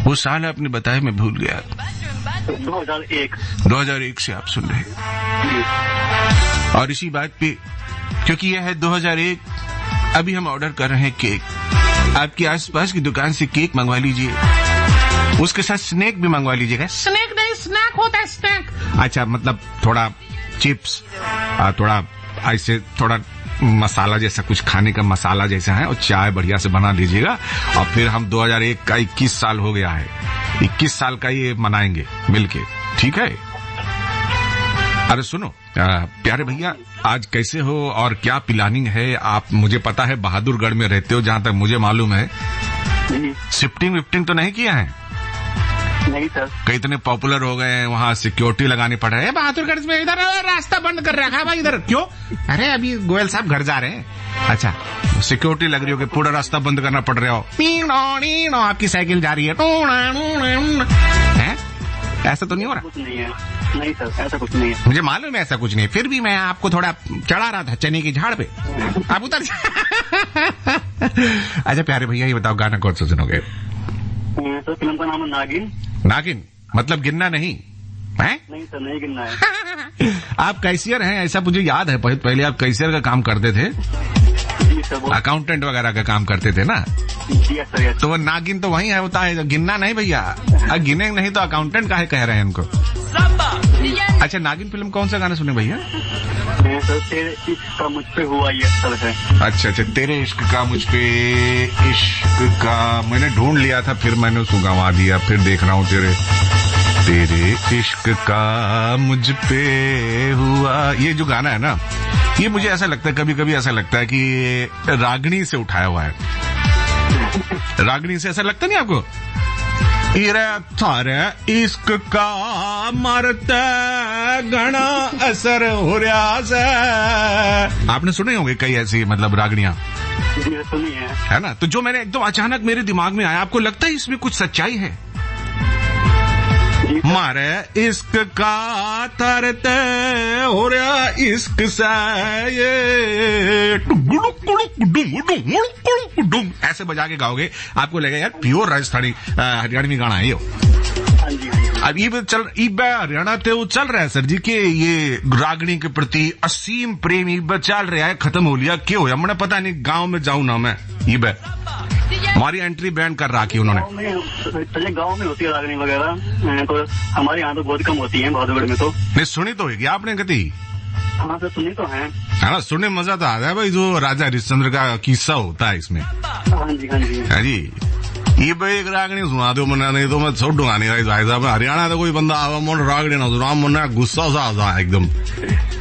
वो साल आपने बताया, मैं भूल गया। 2001 से आप सुन रहे हैं। और इसी बात पे, क्योंकि यह है 2001, अभी हम ऑर्डर कर रहे हैं केक। आपकी आसपास की दुकान से केक मंगवा लीजिए, उसके साथ स्नैक भी मंगवा लीजिएगा। स्नैक नहीं, स्नैक होता है, स्नैक। अच्छा, मतलब थोड़ा चिप्स, थोड़ा ऐसे थोड़ा मसाला जैसा कुछ खाने का मसाला जैसा है, और चाय बढ़िया से बना लीजिएगा। और फिर हम 2001 का 21 साल हो गया है, 21 साल का ये मनाएंगे मिलके, ठीक है? अरे सुनो प्यारे भैया, आज कैसे हो और क्या प्लानिंग है? आप, मुझे पता है बहादुरगढ़ में रहते हो, जहां तक मुझे मालूम है। शिफ्टिंग विफ्टिंग तो नहीं किया है? नहीं सर। कई इतने पॉपुलर हो गए हैं, वहाँ सिक्योरिटी लगानी पड़ रही है। बहादुरगढ़ में इधर रास्ता बंद कर रखा है भाई, इधर क्यों? अरे अभी गोयल साहब घर जा रहे हैं। अच्छा, सिक्योरिटी लग रही हो कि पूरा रास्ता बंद करना पड़ रहा हो। आपकी साइकिल जा रही है, ऐसा तो नहीं हो रहा? कुछ नहीं है। नहीं सर, ऐसा कुछ नहीं है। मुझे मालूम है ऐसा कुछ नहीं, फिर भी मैं आपको थोड़ा चढ़ा रहा था चने की झाड़ पे, आप उतर। अच्छा प्यारे भैया, ये बताओ गाना कौन सा सुनोगे? सर फिल्म का नाम है नागिन। नागिन मतलब गिनना नहीं है? नहीं सर, नहीं गिनना है। आप कैशियर हैं, ऐसा मुझे याद है। पहले आप कैशियर का काम करते थे, अकाउंटेंट वगैरह का काम करते थे ना? तो वो नागिन तो वही है, होता है, गिनना नहीं भैया। गिने नहीं तो अकाउंटेंट काहे कह रहे हैं इनको? अच्छा, नागिन फिल्म कौन सा गाना सुने भैया? सर तेरे इश्क का मुझ पे हुआ ये असल है। अच्छा, तेरे इश्क का मुझ पे, इश्क का मैंने ढूंढ लिया था, फिर मैंने उसको गंवा दिया, फिर देख रहा हूँ तेरे इश्क का मुझ पे हुआ। ये जो गाना है ना, ये मुझे ऐसा लगता है, कभी कभी ऐसा लगता है कि रागिनी से उठाया हुआ है। रागिनी से ऐसा लगता नहीं आपको? इरे थारे इश्क का मरते घना असर हो रहा से। आपने सुने होंगे कई ऐसी मतलब रागड़ियां, सुनी है ना? तो जो मैंने एकदम अचानक मेरे दिमाग में आया, आपको लगता है इसमें कुछ सच्चाई है? मारे इश्क का तरते हो रहा इश्क से ये ऐसे बजा के गाओगे, आपको लगेगा यार प्योर राजस्थानी हरियाणवी गाना है ये। अब ये हरियाणा तो चल रहा है सर जी कि ये रागणी के प्रति असीम प्रेम ये चल रहा है, खत्म हो लिया क्यों है? मैंने पता नहीं, गांव में जाऊं ना मैं, ये हमारी एंट्री बैन कर रखी उन्होंने। गांव में होती है रागनी वगैरह, तो हमारे यहाँ तो बहुत कम होती है, भादोगढ़ में तो नहीं। सुनी तो होगी आपने कभी? हाँ सर, सुनी तो है ना? सुनने मजा तो आता है भाई, जो राजा हरिश्चंद्र का किस्सा होता है इसमें। हाँ जी हाँ जी हाँ जी। ये भाई एक रागनी सुना दो मना, नहीं तो मैं छोड़ दूंगा नहीं भाई साहब। हरियाणा तो कोई बंदा आवा मन रागनी ना सुना, मन गुस्सा सा आता है एकदम।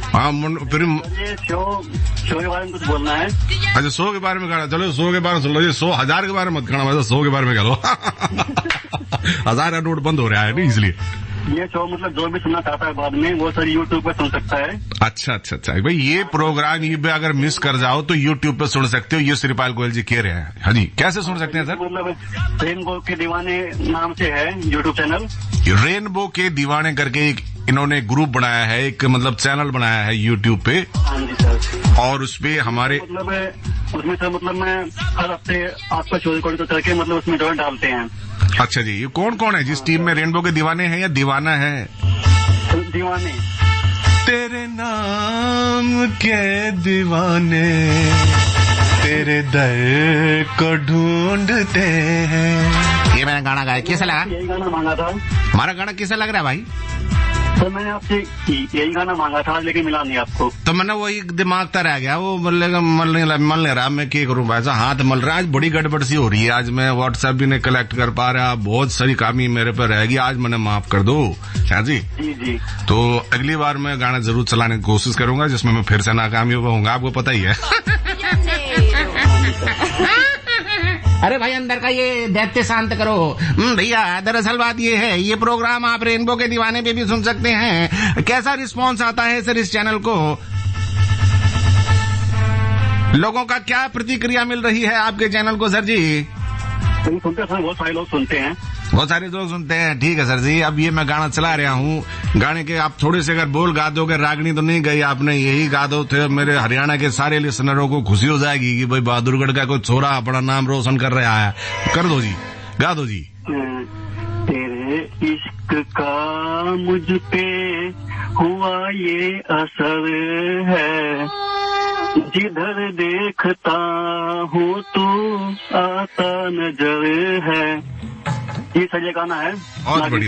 हाँ फिर शो के बारे में कुछ बोलना है? अच्छा, 100 के बारे में कहना, चलो 100 के बारे में सुन लो जी। 100,000 के बारे में मत कहना, वैसे 100 के बारे में कह लो। 1000 का नोट बंद हो रहा है नहीं, इसलिए ये शो मतलब जो भी सुनना चाहता है बाद में वो सर यूट्यूब पे सुन सकता है। अच्छा अच्छा अच्छा भाई, ये प्रोग्राम ये भी अगर मिस कर जाओ तो यूट्यूब पे सुन सकते हो, ये श्रीपाल गोयल जी कह रहे हैं। हाँ जी, कैसे सुन सकते हैं सर? मतलब रेनबो के दीवाने नाम से है यूट्यूब चैनल। रेनबो के दीवाने करके एक इन्होंने ग्रुप बनाया है, एक मतलब चैनल बनाया है यूट्यूब पे। हाँ जी सर। और उसपे हमारे मतलब उसमें सर मतलब मैं हर हफ्ते आपका शो रिकॉर्ड करके मतलब उसमें जो डालते हैं। अच्छा जी, ये कौन कौन है जिस टीम में? रेनबो के दीवाने हैं या दीवाना है? दीवाने। तेरे नाम के दीवाने तेरे दर को ढूंढते हैं। ये मैंने गाना गाया, कैसा लगा? यही गाना मांगा था। हमारा गाना कैसा लग रहा है भाई? तो मैंने आपसे यही गाना मांगा था, लेकिन मिला नहीं आपको। तो मैंने वही दिमाग तर रह गया, वो मल नहीं रहा, मैं क्या करूं भाई? हाथ मल रहा है, आज बड़ी गड़बड़ सी हो रही है। आज मैं व्हाट्सएप भी नहीं कलेक्ट कर पा रहा, बहुत सारी कामी मेरे पे रहेगी, आज मैंने माफ कर दो। हाँ जी जी। तो अगली बार मैं गाना जरूर चलाने की कोशिश करूंगा, जिसमें मैं फिर से नाकामयाब होऊंगा, आपको पता ही है। अरे भाई अंदर का ये दैत्य शांत करो। भैया दरअसल बात ये है, ये प्रोग्राम आप रेनबो के दीवाने पे भी सुन सकते हैं। कैसा रिस्पांस आता है सर इस चैनल को? लोगों का क्या प्रतिक्रिया मिल रही है आपके चैनल को सर जी? सुनते हैं, बहुत सारे लोग सुनते हैं। बहुत सारे लोग सुनते हैं, ठीक है सर जी। अब ये मैं गाना चला रहा हूँ, गाने के आप थोड़े से अगर बोल गा दोगे, रागनी तो नहीं गई आपने, यही गा दो थे, मेरे हरियाणा के सारे लिसनरों को खुशी हो जाएगी कि भाई बहादुरगढ़ का कोई छोरा अपना नाम रोशन कर रहा है। कर दो जी, गा दो जी। तेरे इश्क का मुझ पे हुआ ये असर है, जिधर देखता हूँ तू आता नजर है। ये सर ये गाना है।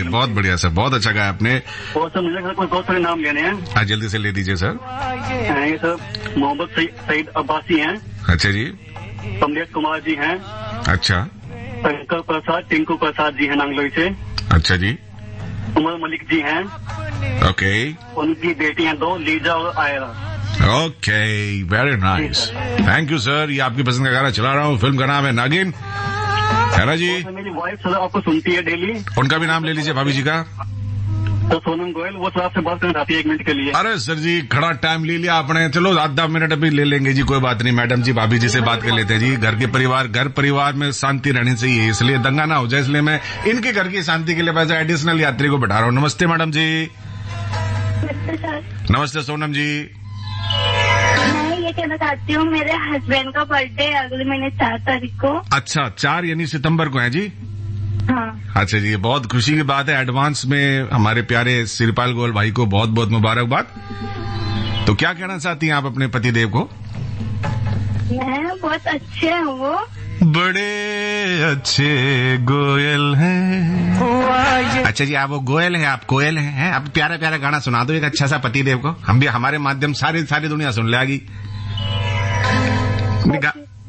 बहुत बढ़िया सर, बहुत अच्छा गाया आपने। और सर मुझे बहुत सारे नाम लेने हैं। हाँ जल्दी से ले दीजिए सर। ये सर मोहम्मद सईद अब्बासी हैं। अच्छा जी। कमलेश कुमार जी हैं। अच्छा। शंकर प्रसाद टिंकू प्रसाद जी हैं नांगलोई से। अच्छा जी। उमर मलिक जी हैं। ओके। उनकी बेटियां 2 लीजा और Aira. Okay, very nice, thank you sir. ये आपकी पसंद का गाना चला रहा हूँ, फिल्म का नाम है नागिन, है ना जी? मेरी वाइफ सर आपको सुनती है डेली। उनका भी नाम ले लीजिए, भाभी जी का। तो सोनम गोयल, वो सर आपसे बात करना चाहती है 1 मिनट के लिए। अरे सर जी खड़ा टाइम ले लिया आपने, चलो आधा मिनट अभी ले लेंगे जी, कोई बात नहीं। मैडम जी भाभी जी से बात कर लेते हैं जी। घर परिवार में शांति रहनी चाहिए, इसलिए दंगा ना हो जाए, इसलिए मैं इनके घर की शांति के लिए वैसे एडिशनल यात्री को बैठा रहा हूँ। नमस्ते मैडम जी। नमस्ते सोनम जी। मैं ये कहना चाहती हूँ, मेरे हस्बैंड का बर्थडे अगले महीने 4 तारीख को। अच्छा, 4 यानी सितंबर को है जी? हाँ। अच्छा जी, बहुत खुशी की बात है। एडवांस में हमारे प्यारे श्रीपाल गोयल भाई को बहुत बहुत मुबारकबाद। तो क्या कहना चाहती हैं आप अपने पतिदेव को? मैं बहुत अच्छे हैं वो, बड़े अच्छे गोयल हैं। अच्छा जी, आप वो गोयल हैं, आप कोयल हैं। आप प्यारा प्यारा गाना सुना दो एक अच्छा सा पतिदेव को, हम भी हमारे माध्यम सारी दुनिया सुन लेगी।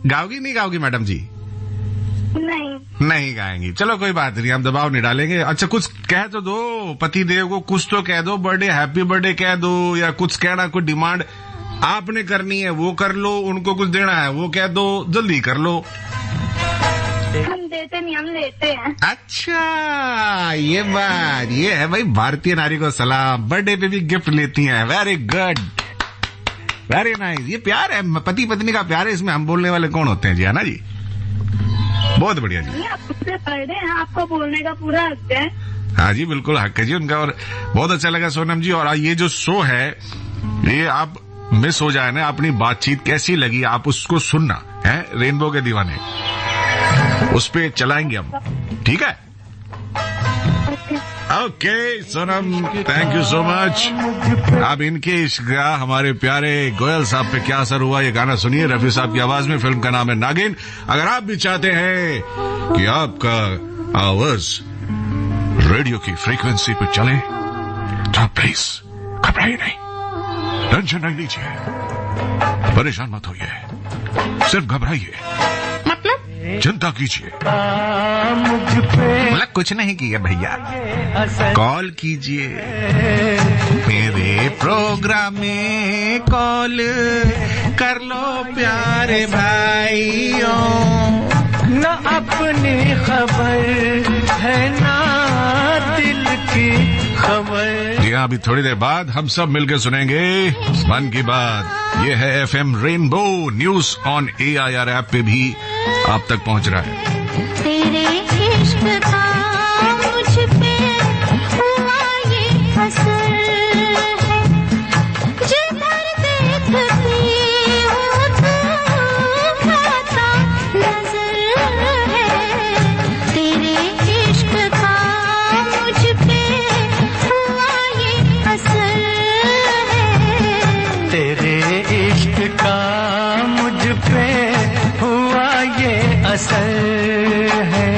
गाओगी नहीं गाओगी मैडम जी? नहीं गाएंगी, चलो कोई बात नहीं, हम दबाव नहीं डालेंगे। अच्छा कुछ कह तो दो पति देव को, कुछ तो कह दो, बर्थडे हैप्पी बर्थडे कह दो, या कुछ कहना, कोई डिमांड आपने करनी है वो कर लो, उनको कुछ देना है वो कह दो, जल्दी कर लो। हम दे देते नहीं, हम लेते हैं। अच्छा, ये बात, ये है भाई भारतीय नारी को सलाम, बर्थडे पे भी गिफ्ट लेती हैं। Very good, very nice. ये प्यार है, पति पत्नी का प्यार है, इसमें हम बोलने वाले कौन होते हैं जी, है ना जी? बहुत बढ़िया जी। आपसे बर्थडे है, आपको बोलने का पूरा हक है। हाँ जी, बिल्कुल हक है जी उनका। और बहुत अच्छा लगा सोनम जी। और ये जो शो है, ये आप मिस हो जाए ना, अपनी बातचीत कैसी लगी आप उसको सुनना है, रेनबो के दीवाने उस पे चलाएंगे हम, ठीक है? Okay Sonam, thank you so much. अब इनके इश्क का हमारे प्यारे गोयल साहब पे क्या असर हुआ, ये गाना सुनिए रफी साहब की आवाज में। फिल्म का नाम है नागिन। अगर आप भी चाहते हैं कि आपका आवाज रेडियो की फ्रीक्वेंसी पे चले तो प्लीज घबराइए नहीं, टेंशन नहीं लीजिए, परेशान मत होइए, सिर्फ घबराइए, मतलब चिंता कीजिए। मतलब कुछ नहीं किया भैया, कॉल कीजिए मेरे प्रोग्राम में, कॉल कर लो प्यारे भाइयों, न अपनी खबर है ना दिल की खबर। जी हाँ, अभी थोड़ी देर बाद हम सब मिलकर सुनेंगे मन की बात। ये है FM rainbow news on AIR app पे भी आप तक पहुंच रहा है। तेरे इश्क का मुझ पे हुआ ये असर है, जिधर देखती हूँ तू खाता नजर है। तेरे इश्क का मुझ पे हुआ ये असर है, तेरे इश्क का मुझ पे हुआ ये असर है।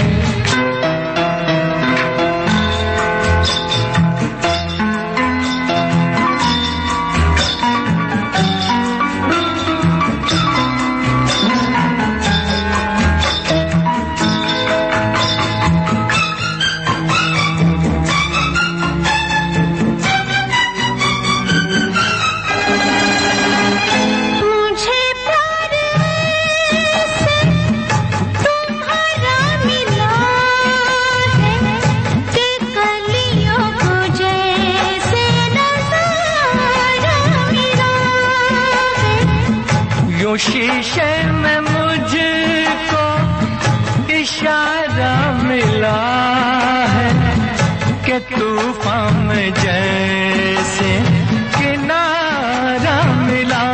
शीशे में मुझको इशारा मिला है कि तूफान में जैसे किनारा मिला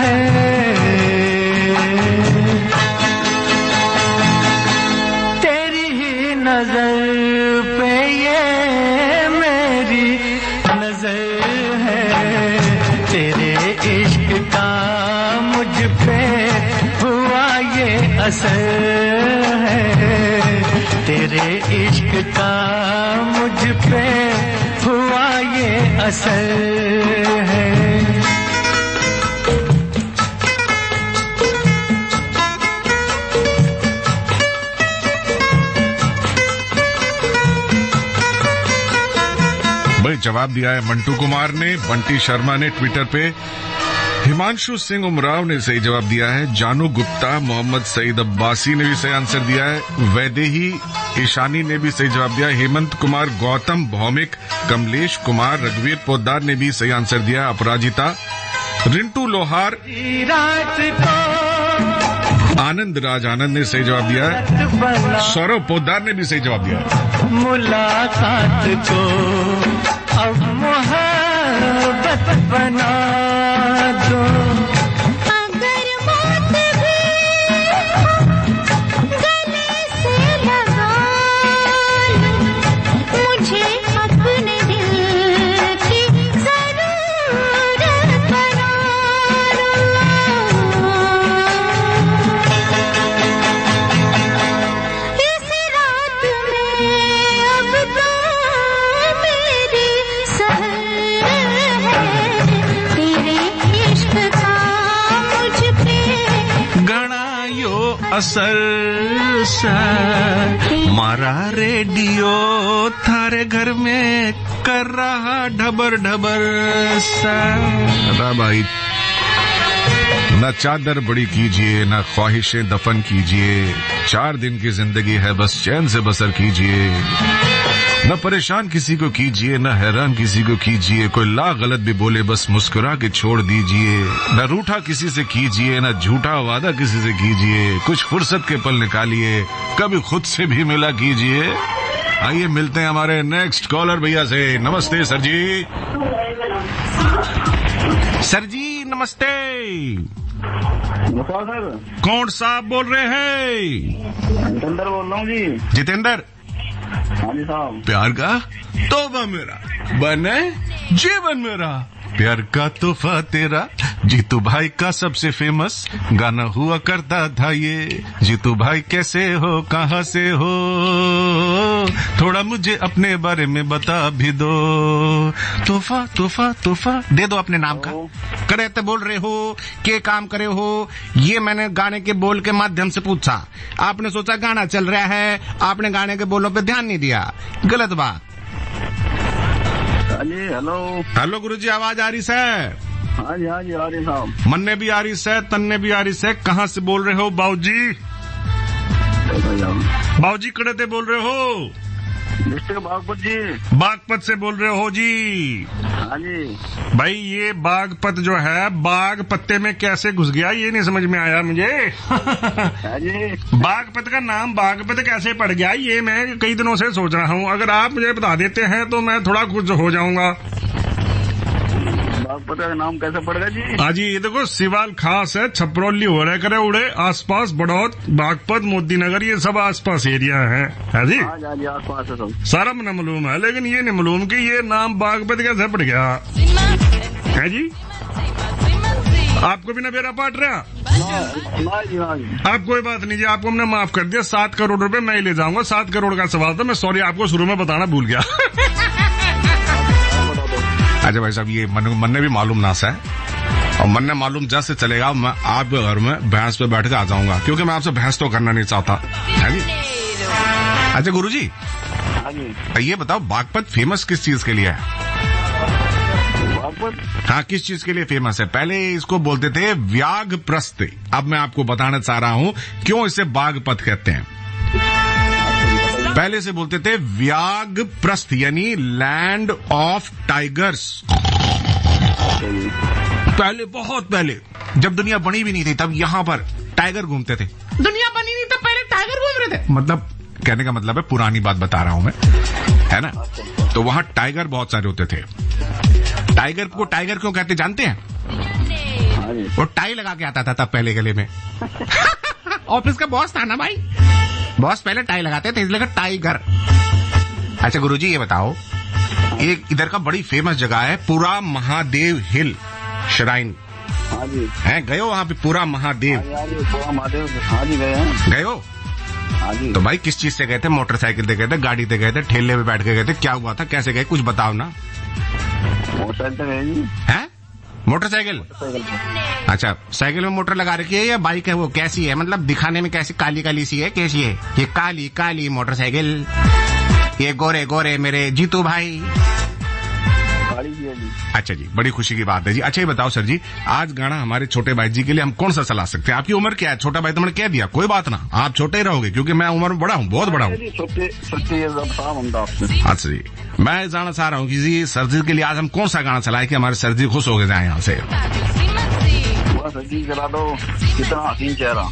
है। तेरी ही नजर पे ये मेरी नजर है, तेरे इश्क का मुझ पे हुआ ये असर है, तेरे इश्क का मुझ पे हुआ ये असर है। भाई जवाब दिया है मंटू कुमार ने, बंटी शर्मा ने ट्विटर पे, हिमांशु सिंह उमराव ने सही जवाब दिया है, जानू गुप्ता, मोहम्मद सईद अब्बासी ने भी सही आंसर दिया है, वैदेही ईशानी ने भी सही जवाब दिया, हेमंत कुमार, गौतम भौमिक, कमलेश कुमार, रघुवीर पोद्दार ने भी सही आंसर दिया, अपराजिता, रिंटू लोहार, आनंद राज आनंद ने सही जवाब दिया है, सौरभ पोद्दार ने भी सही जवाब दिया है। मुलाकात को अब मोहब्बत बना दो, अगर मौत भी गले से लगा लूं, मुझे अपने दिल की जरूरत बना लो। इस रात में अब तो मेरी सहर है, तेरे इश्क का मुझ पे गणायो असर सा, मारा रेडियो थारे घर में कर रहा ढबर ढबर सा। भाई न चादर बड़ी कीजिए, न ख्वाहिशें दफन कीजिए, 4 दिन की जिंदगी है बस चैन से बसर कीजिए। न परेशान किसी को कीजिए, न हैरान किसी को कीजिए, कोई ला गलत भी बोले बस मुस्कुरा के छोड़ दीजिए। न रूठा किसी से कीजिए, न झूठा वादा किसी से कीजिए, कुछ फुर्सत के पल निकालिए, कभी खुद से भी मिला कीजिए। आइए मिलते हैं हमारे नेक्स्ट कॉलर भैया से। नमस्ते सर जी। सर जी नमस्ते। सर कौन साहब बोल रहे हैं? जितेंद्र बोल रहा हूँ जी। जितेंद्र, हाँ जी साहब। प्यार का तोहफा मेरा बने जीवन मेरा, प्यार का तोहफा तेरा, जीतू भाई का सबसे फेमस गाना हुआ करता था ये। जीतू भाई कैसे हो, कहाँ से हो, थोड़ा मुझे अपने बारे में बता भी दो। तोहफा तोहफा तोहफा दे दो अपने नाम का। करे तो बोल रहे हो, के काम करे हो, ये मैंने गाने के बोल के माध्यम से पूछा। आपने सोचा गाना चल रहा है, आपने गाने के बोलों पे ध्यान नहीं दिया, गलत बात। हेलो हेलो गुरुजी, आवाज आ रही है? हाँ जी आ रही साहब। मन्ने भी आ रही है, तन्ने भी आ रही है। कहाँ से बोल रहे हो बाबूजी? बाबूजी कड़े से बोल रहे हो? डिस्ट्रिक्ट बागपत जी। बागपत से बोल रहे हो जी? हाँ जी। भाई ये बागपत जो है, बाग पत्ते में कैसे घुस गया ये नहीं समझ में आया मुझे। हाँ जी। बागपत का नाम बागपत कैसे पड़ गया ये मैं कई दिनों से सोच रहा हूँ। अगर आप मुझे बता देते हैं तो मैं थोड़ा खुश हो जाऊंगा। बागपत का नाम कैसे पड़ गया जी? हाँ जी, ये देखो सिवाल खास है, छपरौली हो रहे करे उड़े, आसपास बड़ौद, बागपत, मोदी नगर, ये सब आसपास एरिया है जी। हाँ जी आसपास है सब। सारा मुझे मालूम है, लेकिन ये नहीं मालूम कि ये नाम बागपत कैसे पड़ गया है जी। आपको भी ना बेरा पाट रहा? आप कोई बात नहीं जी, आपको हमने माफ कर दिया। 7 करोड़ रुपए मैं ही ले जाऊंगा। 7 करोड़ का सवाल था, मैं सॉरी आपको शुरू में बताना भूल गया। अच्छा भाई साहब, ये मन ने भी मालूम नासा है, और मन ने मालूम जैसे चलेगा मैं आपके घर में भैंस पे बैठ के आ जाऊंगा, क्योंकि मैं आपसे भैंस तो करना नहीं चाहता है जी। अच्छा गुरुजी, ये बताओ बागपत फेमस किस चीज के लिए है? हाँ, किस चीज के लिए फेमस है? पहले इसको बोलते थे व्याघ्रप्रस्थ, अब मैं आपको बताना चाह रहा हूँ क्यों इसे बागपत कहते हैं। पहले से बोलते थे व्याघ्रप्रस्थ, यानी लैंड ऑफ टाइगर्स। पहले, बहुत पहले, जब दुनिया बनी भी नहीं थी तब यहाँ पर टाइगर घूमते थे। दुनिया बनी नहीं तब पहले टाइगर घूम रहे थे। मतलब कहने का मतलब है पुरानी बात बता रहा हूँ मैं, है ना। तो वहाँ टाइगर बहुत सारे होते थे। टाइगर को टाइगर क्यों कहते जानते हैं? वो टाई लगा के आता था तब पहले गले में। ऑफिस का बॉस था ना भाई, बॉस पहले टाई लगाते थे इसलिए टाइगर। अच्छा गुरुजी ये बताओ, एक इधर का बड़ी फेमस जगह है पूरा महादेव हिल श्राइन है, गए हो वहाँ पे? पूरा महादेव गए हो? तो भाई किस चीज से गए थे? मोटरसाइकिल से गए थे, गाड़ी से गए थे, ठेले पे बैठ के गए थे, क्या हुआ था, कैसे गए, कुछ बताओ ना। है मोटरसाइकिल? अच्छा, साइकिल में मोटर लगा रखी है या बाइक है? वो कैसी है, मतलब दिखाने में कैसी काली काली सी है, कैसी है? ये काली काली मोटरसाइकिल, ये गोरे गोरे मेरे जीतू भाई। अच्छा जी, बड़ी खुशी की बात है जी। अच्छा ये बताओ सर जी, आज गाना हमारे छोटे भाई जी के लिए हम कौन सा चला सकते हैं? आपकी उम्र क्या है? छोटा भाई तो मैंने कह दिया, कोई बात ना, आप छोटे ही रहोगे क्योंकि मैं उम्र में बड़ा हूँ, बहुत बड़ा हूँ। अच्छा जी, मैं जानना चाह रहा हूँ कि जी सर जी के लिए आज हम कौन सा गाना चलाए कि हमारे सर जी खुश हो गए जाए यहाँ से। चला दो कितना हसीन चेहरा।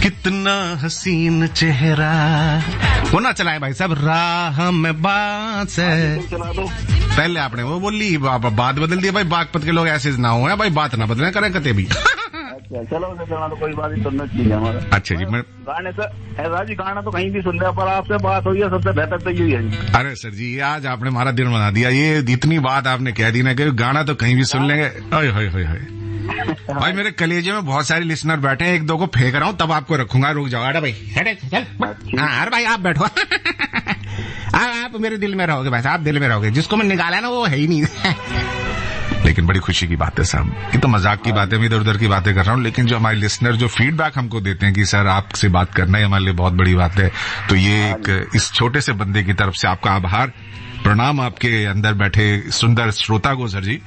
कितना हसीन चेहरा, वो ना चलाए भाई साहब, राह में बात है। पहले आपने वो बोली, बात बदल दी भाई। बागपत के लोग ऐसे ना हो भाई, बात ना बदले करें कते भी। चलो तो कोई बात नहीं, सुनना चाहिए हमारा। अच्छा जी, मैं गाने से ऐसा जी गाना तो कहीं भी सुन रहे, पर आपसे बात हुई है सबसे बेहतर तो यही है। अरे सर जी, आज आपने हमारा दिन बना दिया, ये इतनी बात आपने कह दी ना कि गाना तो कहीं भी सुन लेंगे। भाई मेरे कलेजे में बहुत सारे लिसनर बैठे हैं, एक दो को फेंक रहा हूँ तब आपको रखूंगा। रुक जाओ, अरे भाई चल, अरे भाई आप बैठो। आप मेरे दिल में रहोगे भाई, आप दिल में रहोगे, जिसको मैं निकाला ना वो है ही नहीं। लेकिन बड़ी खुशी की बात है साहब, ये तो मजाक की बात है, मैं इधर उधर की बातें कर रहा हूँ, लेकिन जो हमारे लिसनर जो फीडबैक हमको देते हैं कि सर आपसे बात करना ही हमारे लिए बहुत बड़ी बात है, तो ये एक इस छोटे से बंदे की तरफ से आपका आभार, प्रणाम आपके अंदर बैठे सुंदर श्रोता को सर जी।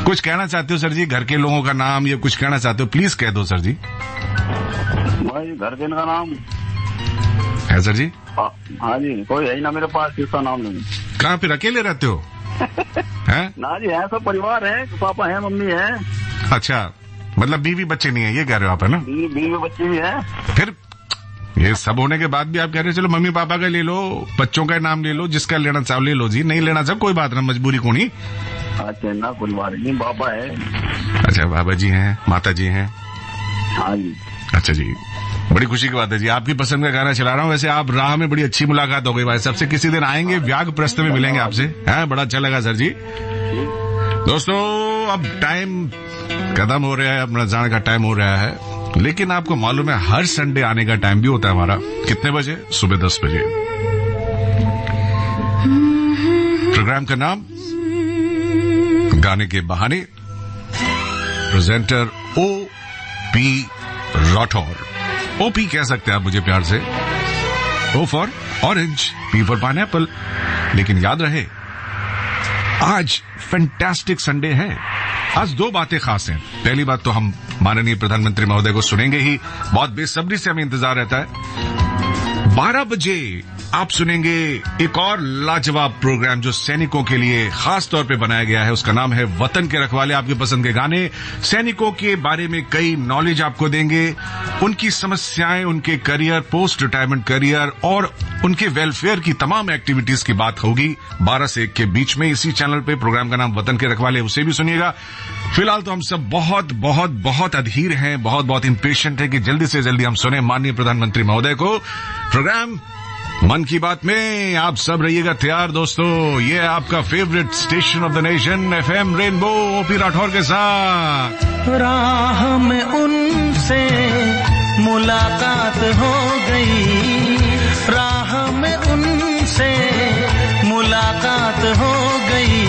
कुछ कहना चाहते हो सर जी, घर के लोगों का नाम या कुछ कहना चाहते हो, प्लीज कह दो सर जी। भाई घर के का नाम है सर जी? हाँ जी, कोई है ही ना मेरे पास, किसका नाम नहीं। कहाँ पे अकेले रहते हो? हैं? ना जी, है सब परिवार है, पापा है, मम्मी है। अच्छा, मतलब बीवी बच्चे नहीं है, ये कह रहे हो आप, है ना? बीवी बच्चे भी है। फिर ये सब होने के बाद भी आप कह रहे हो चलो मम्मी पापा का ले लो, बच्चों का नाम ले लो, जिसका लेना चाहो ले लो जी, नहीं लेना चाहो कोई बात ना, मजबूरी को नहीं। अच्छा ना, परिवार नहीं, बाबा है। अच्छा, बाबा जी हैं, माता जी हैं। हाँ जी। अच्छा जी, बड़ी खुशी की बात है जी, आपकी पसंद का गाना चला रहा हूँ। वैसे आप राह में बड़ी अच्छी मुलाकात हो गई भाई, सबसे किसी दिन आएंगे, व्याग प्रस्थ में मिलेंगे आपसे, है, बड़ा अच्छा लगा सर जी। दोस्तों अब टाइम खत्म हो रहा है, अपना जाने का टाइम हो रहा है, लेकिन आपको मालूम है हर संडे आने का टाइम भी होता है हमारा। कितने बजे? सुबह 10 बजे। प्रोग्राम का नाम गाने के बहाने, प्रेजेंटर O.P. राठौर। ओपी कह सकते हैं आप मुझे प्यार से, O for orange, P for pineapple. लेकिन याद रहे आज फैंटास्टिक संडे है। आज दो बातें खास हैं। पहली बात तो हम माननीय प्रधानमंत्री महोदय को सुनेंगे ही, बहुत बेसब्री से हमें इंतजार रहता है। 12 बजे आप सुनेंगे एक और लाजवाब प्रोग्राम जो सैनिकों के लिए खास तौर पे बनाया गया है, उसका नाम है वतन के रखवाले। आपके पसंद के गाने, सैनिकों के बारे में कई नॉलेज आपको देंगे, उनकी समस्याएं, उनके करियर, पोस्ट रिटायरमेंट करियर और उनके वेलफेयर की तमाम एक्टिविटीज की बात होगी 12 से 1 के बीच में इसी चैनल पे। प्रोग्राम का नाम वतन के रखवाले, उसे भी सुनिएगा। फिलहाल तो हम सब बहुत बहुत बहुत अधीर हैं, बहुत बहुत इम्पेशेंट है कि जल्दी से जल्दी हम सुने माननीय प्रधानमंत्री महोदय को। प्रोग्राम मन की बात में आप सब रहिएगा तैयार दोस्तों। ये है आपका favourite station of the nation, FM rainbow, O.P. Rathore के साथ। राह में उनसे मुलाकात हो गई, राह में उनसे मुलाकात हो गई,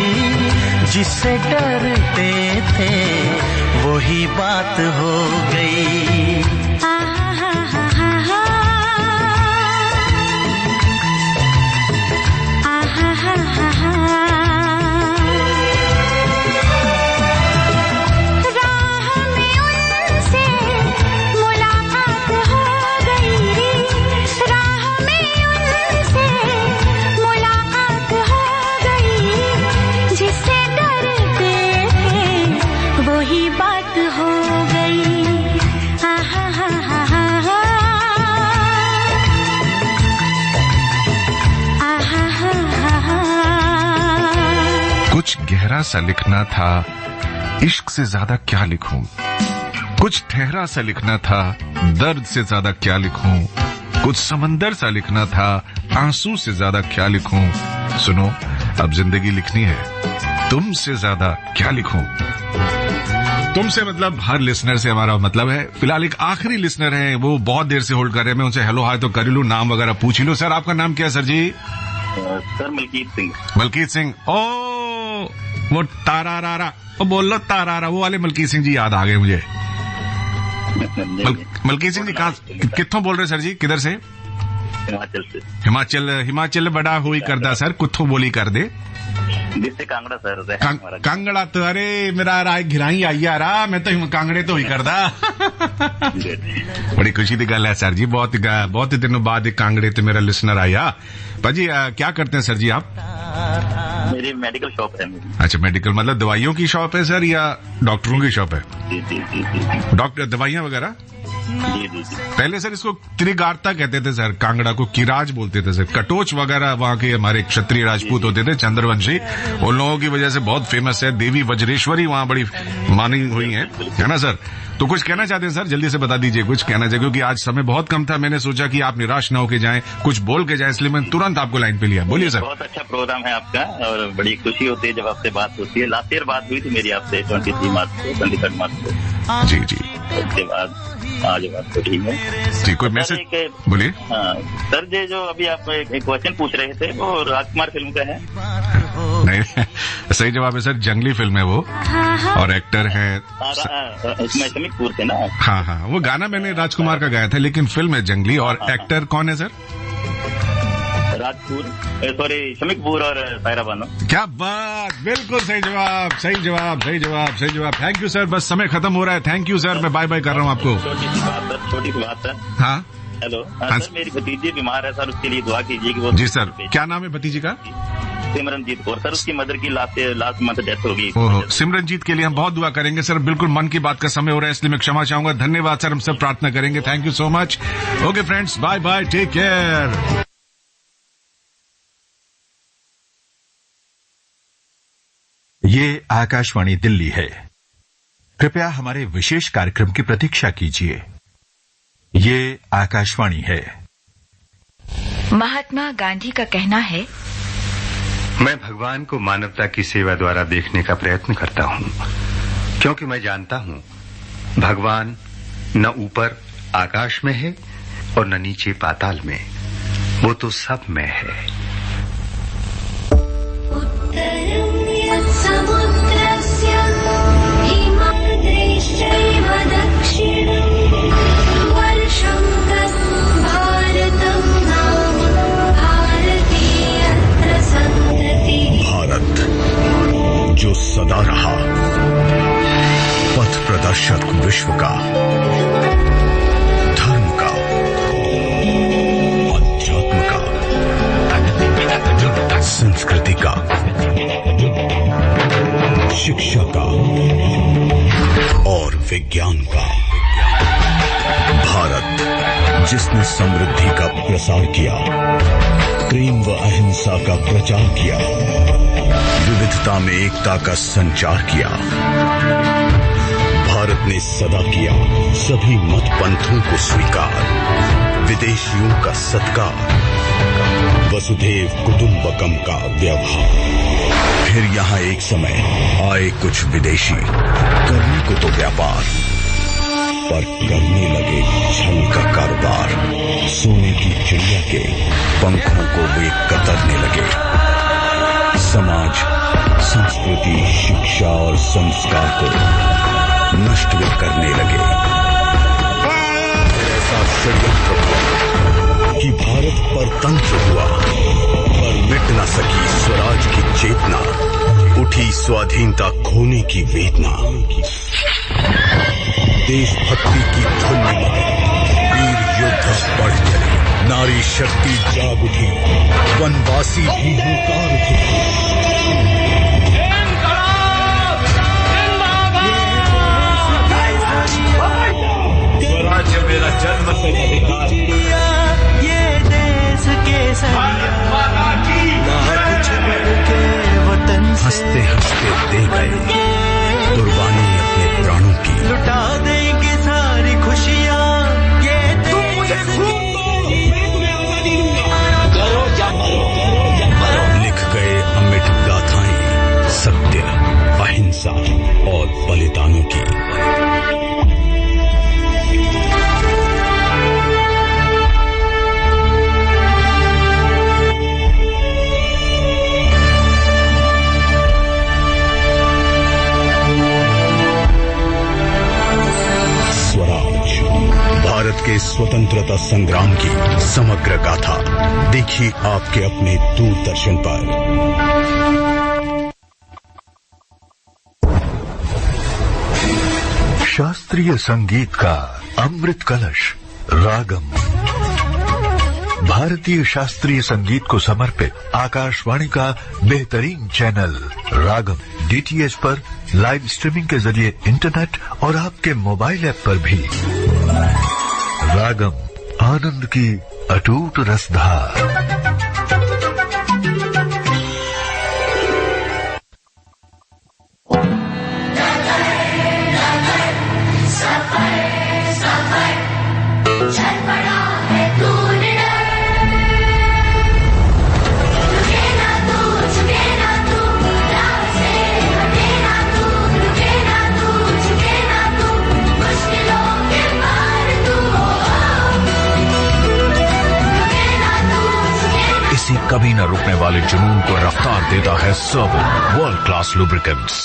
जिससे डरते थे वही बात हो गई। कुछ गहरा सा लिखना था, इश्क से ज्यादा क्या लिखूं, कुछ ठहरा सा लिखना था, दर्द से ज्यादा क्या लिखूं, कुछ समंदर सा लिखना था, आंसू से ज्यादा क्या लिखूं। सुनो अब जिंदगी लिखनी है, तुमसे ज्यादा क्या लिखूं। तुमसे मतलब हर लिसनर से हमारा मतलब है। फिलहाल एक आखिरी लिसनर है, वो बहुत देर से होल्ड कर रहे हैं, मैं उनसे हेलो हाय तो कर लूं, नाम वगैरह पूछ लो। सर आपका नाम क्या है सर जी? सर मलकीत सिंह। मलकीत सिंह, ओ वो तारारा, वो बोल लो तारारा, वो वाले मलकीत सिंह जी याद आ गए मुझे। मलकीत सिंह जी कहाँ कित्थों बोल रहे सर जी, किधर से? हिमाचल से। हिमाचल बड़ा हुई करदा सर, कुत्थों बोली कर दे। कांगड़ा सर। कांगड़ा तो अरे मेरा राय घिराई आई यार, मैं तो कांगड़े तो ही करदा। बड़ी खुशी की गल है सर जी, बहुत दिनों बाद एक कांगड़े तो मेरा लिसनर आया। भाजी क्या करते हैं सर जी आप? मेरी मेडिकल शॉप है। अच्छा, मेडिकल मतलब दवाइयों की शॉप है सर या डॉक्टरों की शॉप है? जी। डॉक्टर दवाइयाँ वगैरह? जी। पहले सर इसको त्रिगारता कहते थे सर, कांगड़ा को किराज बोलते थे सर। कटोच वगैरह वहाँ के हमारे क्षत्रिय राजपूत होते थे, चंद्रवंशी, उन लोगों की वजह से बहुत फेमस है। देवी वज्रेश्वरी वहाँ बड़ी मानी हुई है ना सर? तो कुछ कहना चाहते हैं सर, जल्दी से बता दीजिए कुछ कहना चाहिए, क्योंकि आज समय बहुत कम था। मैंने सोचा कि आप निराश न होके जाएं, कुछ बोल के जाएं, इसलिए मैंने तुरंत आपको लाइन पे लिया। बोलिए सर। बहुत अच्छा प्रोग्राम है आपका और बड़ी खुशी होती है जब आपसे बात होती है। लास्ट ईयर बात हुई थी मेरी आपसे 23 मार्च को, 23 मार्च को। जी। उसके बाद आज बात हो रही है जी। कोई मैसेज बोलिए। हाँ सर जी, जो अभी आप एक क्वेश्चन पूछ रहे थे वो राजकुमार फिल्म का है? नहीं, सही जवाब है सर, जंगली फिल्म है वो, और एक्टर है इसमें समीरपुर थे ना। हाँ, वो गाना मैंने राजकुमार का गाया था, लेकिन फिल्म है जंगली, और एक्टर कौन है सर? ताजपुर, सॉरी शमीकपुर और सायरा बानो। क्या बात, बिल्कुल सही जवाब, सही जवाब, सही जवाब, सही जवाब। थैंक यू सर, बस समय खत्म हो रहा है। थैंक यू सर, मैं बाय बाय कर रहा हूँ आपको। छोटी सी बात सर। हाँ हेलो सर, मेरी भतीजी बीमार है सर, उसके लिए दुआ कीजिए कि वो। जी सर, क्या नाम है भतीजी का? सिमरनजीत कौर सर, उसकी मदर की लास्ट मंथ डेथ हो गई। ओहो, सिमरनजीत के लिए हम बहुत दुआ करेंगे सर। बिल्कुल मन की बात का समय हो रहा है, इसलिए मैं क्षमा चाहूंगा। धन्यवाद सर, हम सब प्रार्थना करेंगे। Thank you so much. Okay friends, bye bye, take care. ये आकाशवाणी दिल्ली है। कृपया हमारे विशेष कार्यक्रम की प्रतीक्षा कीजिए। ये आकाशवाणी है। महात्मा गांधी का कहना है, मैं भगवान को मानवता की सेवा द्वारा देखने का प्रयत्न करता हूं, क्योंकि मैं जानता हूं भगवान न ऊपर आकाश में है और न नीचे पाताल में, वो तो सब में है। भारत जो सदा रहा पथ प्रदर्शक विश्व का, धर्म का, अध्यात्म का, संस्कृति का, शिक्षा का और विज्ञान का। भारत जिसने समृद्धि का प्रसार किया, प्रेम व अहिंसा का प्रचार किया, विविधता में एकता का संचार किया। भारत ने सदा किया सभी मत पंथों को स्वीकार, विदेशियों का सत्कार, वसुधैव कुटुंबकम का व्यवहार। फिर यहाँ एक समय आए कुछ विदेशी, करने को तो व्यापार, पर करने लगे छल का कारोबार। सोने की चिड़िया के पंखों को वे कतरने लगे। समाज, संस्कृति, शिक्षा और संस्कार को नष्ट वे करने लगे। ऐसा षड्यंत्र हुआ कि भारत परतंत्र हुआ, पर मिट न सकी स्वराज की चेतना, उठी स्वाधीनता खोने की वेदना। देशभक्ति की धुन में वीर योद्धा बढ़ चले, नारी शक्ति जाग उठी, वनवासी भी हुंकार उठे। स्वराज्य मेरा जन्म से अधिकार, ये देश के हंसते हंसते दे गए कुर्बानी अपने प्राणों की। लुटा देंगे सारी खुशियाँ, ये तुम मुझे खून दो, मैं तुम्हें आजादी दूंगा। करो या मरो, लिख गए अमिट गाथाएं सत्य, अहिंसा और बलिदानों की। भारत के स्वतंत्रता संग्राम की समग्र गाथा देखिए आपके अपने दूरदर्शन पर। शास्त्रीय संगीत का अमृत कलश रागम। भारतीय शास्त्रीय संगीत को समर्पित आकाशवाणी का बेहतरीन चैनल रागम डीटीएच पर लाइव स्ट्रीमिंग के जरिए इंटरनेट और आपके मोबाइल ऐप पर भी। रागम आनंद की अटूट रसधार। कभी न रुकने वाले जुनून को रफ्तार देता है सर्वो वर्ल्ड क्लास लुब्रिकेंट्स।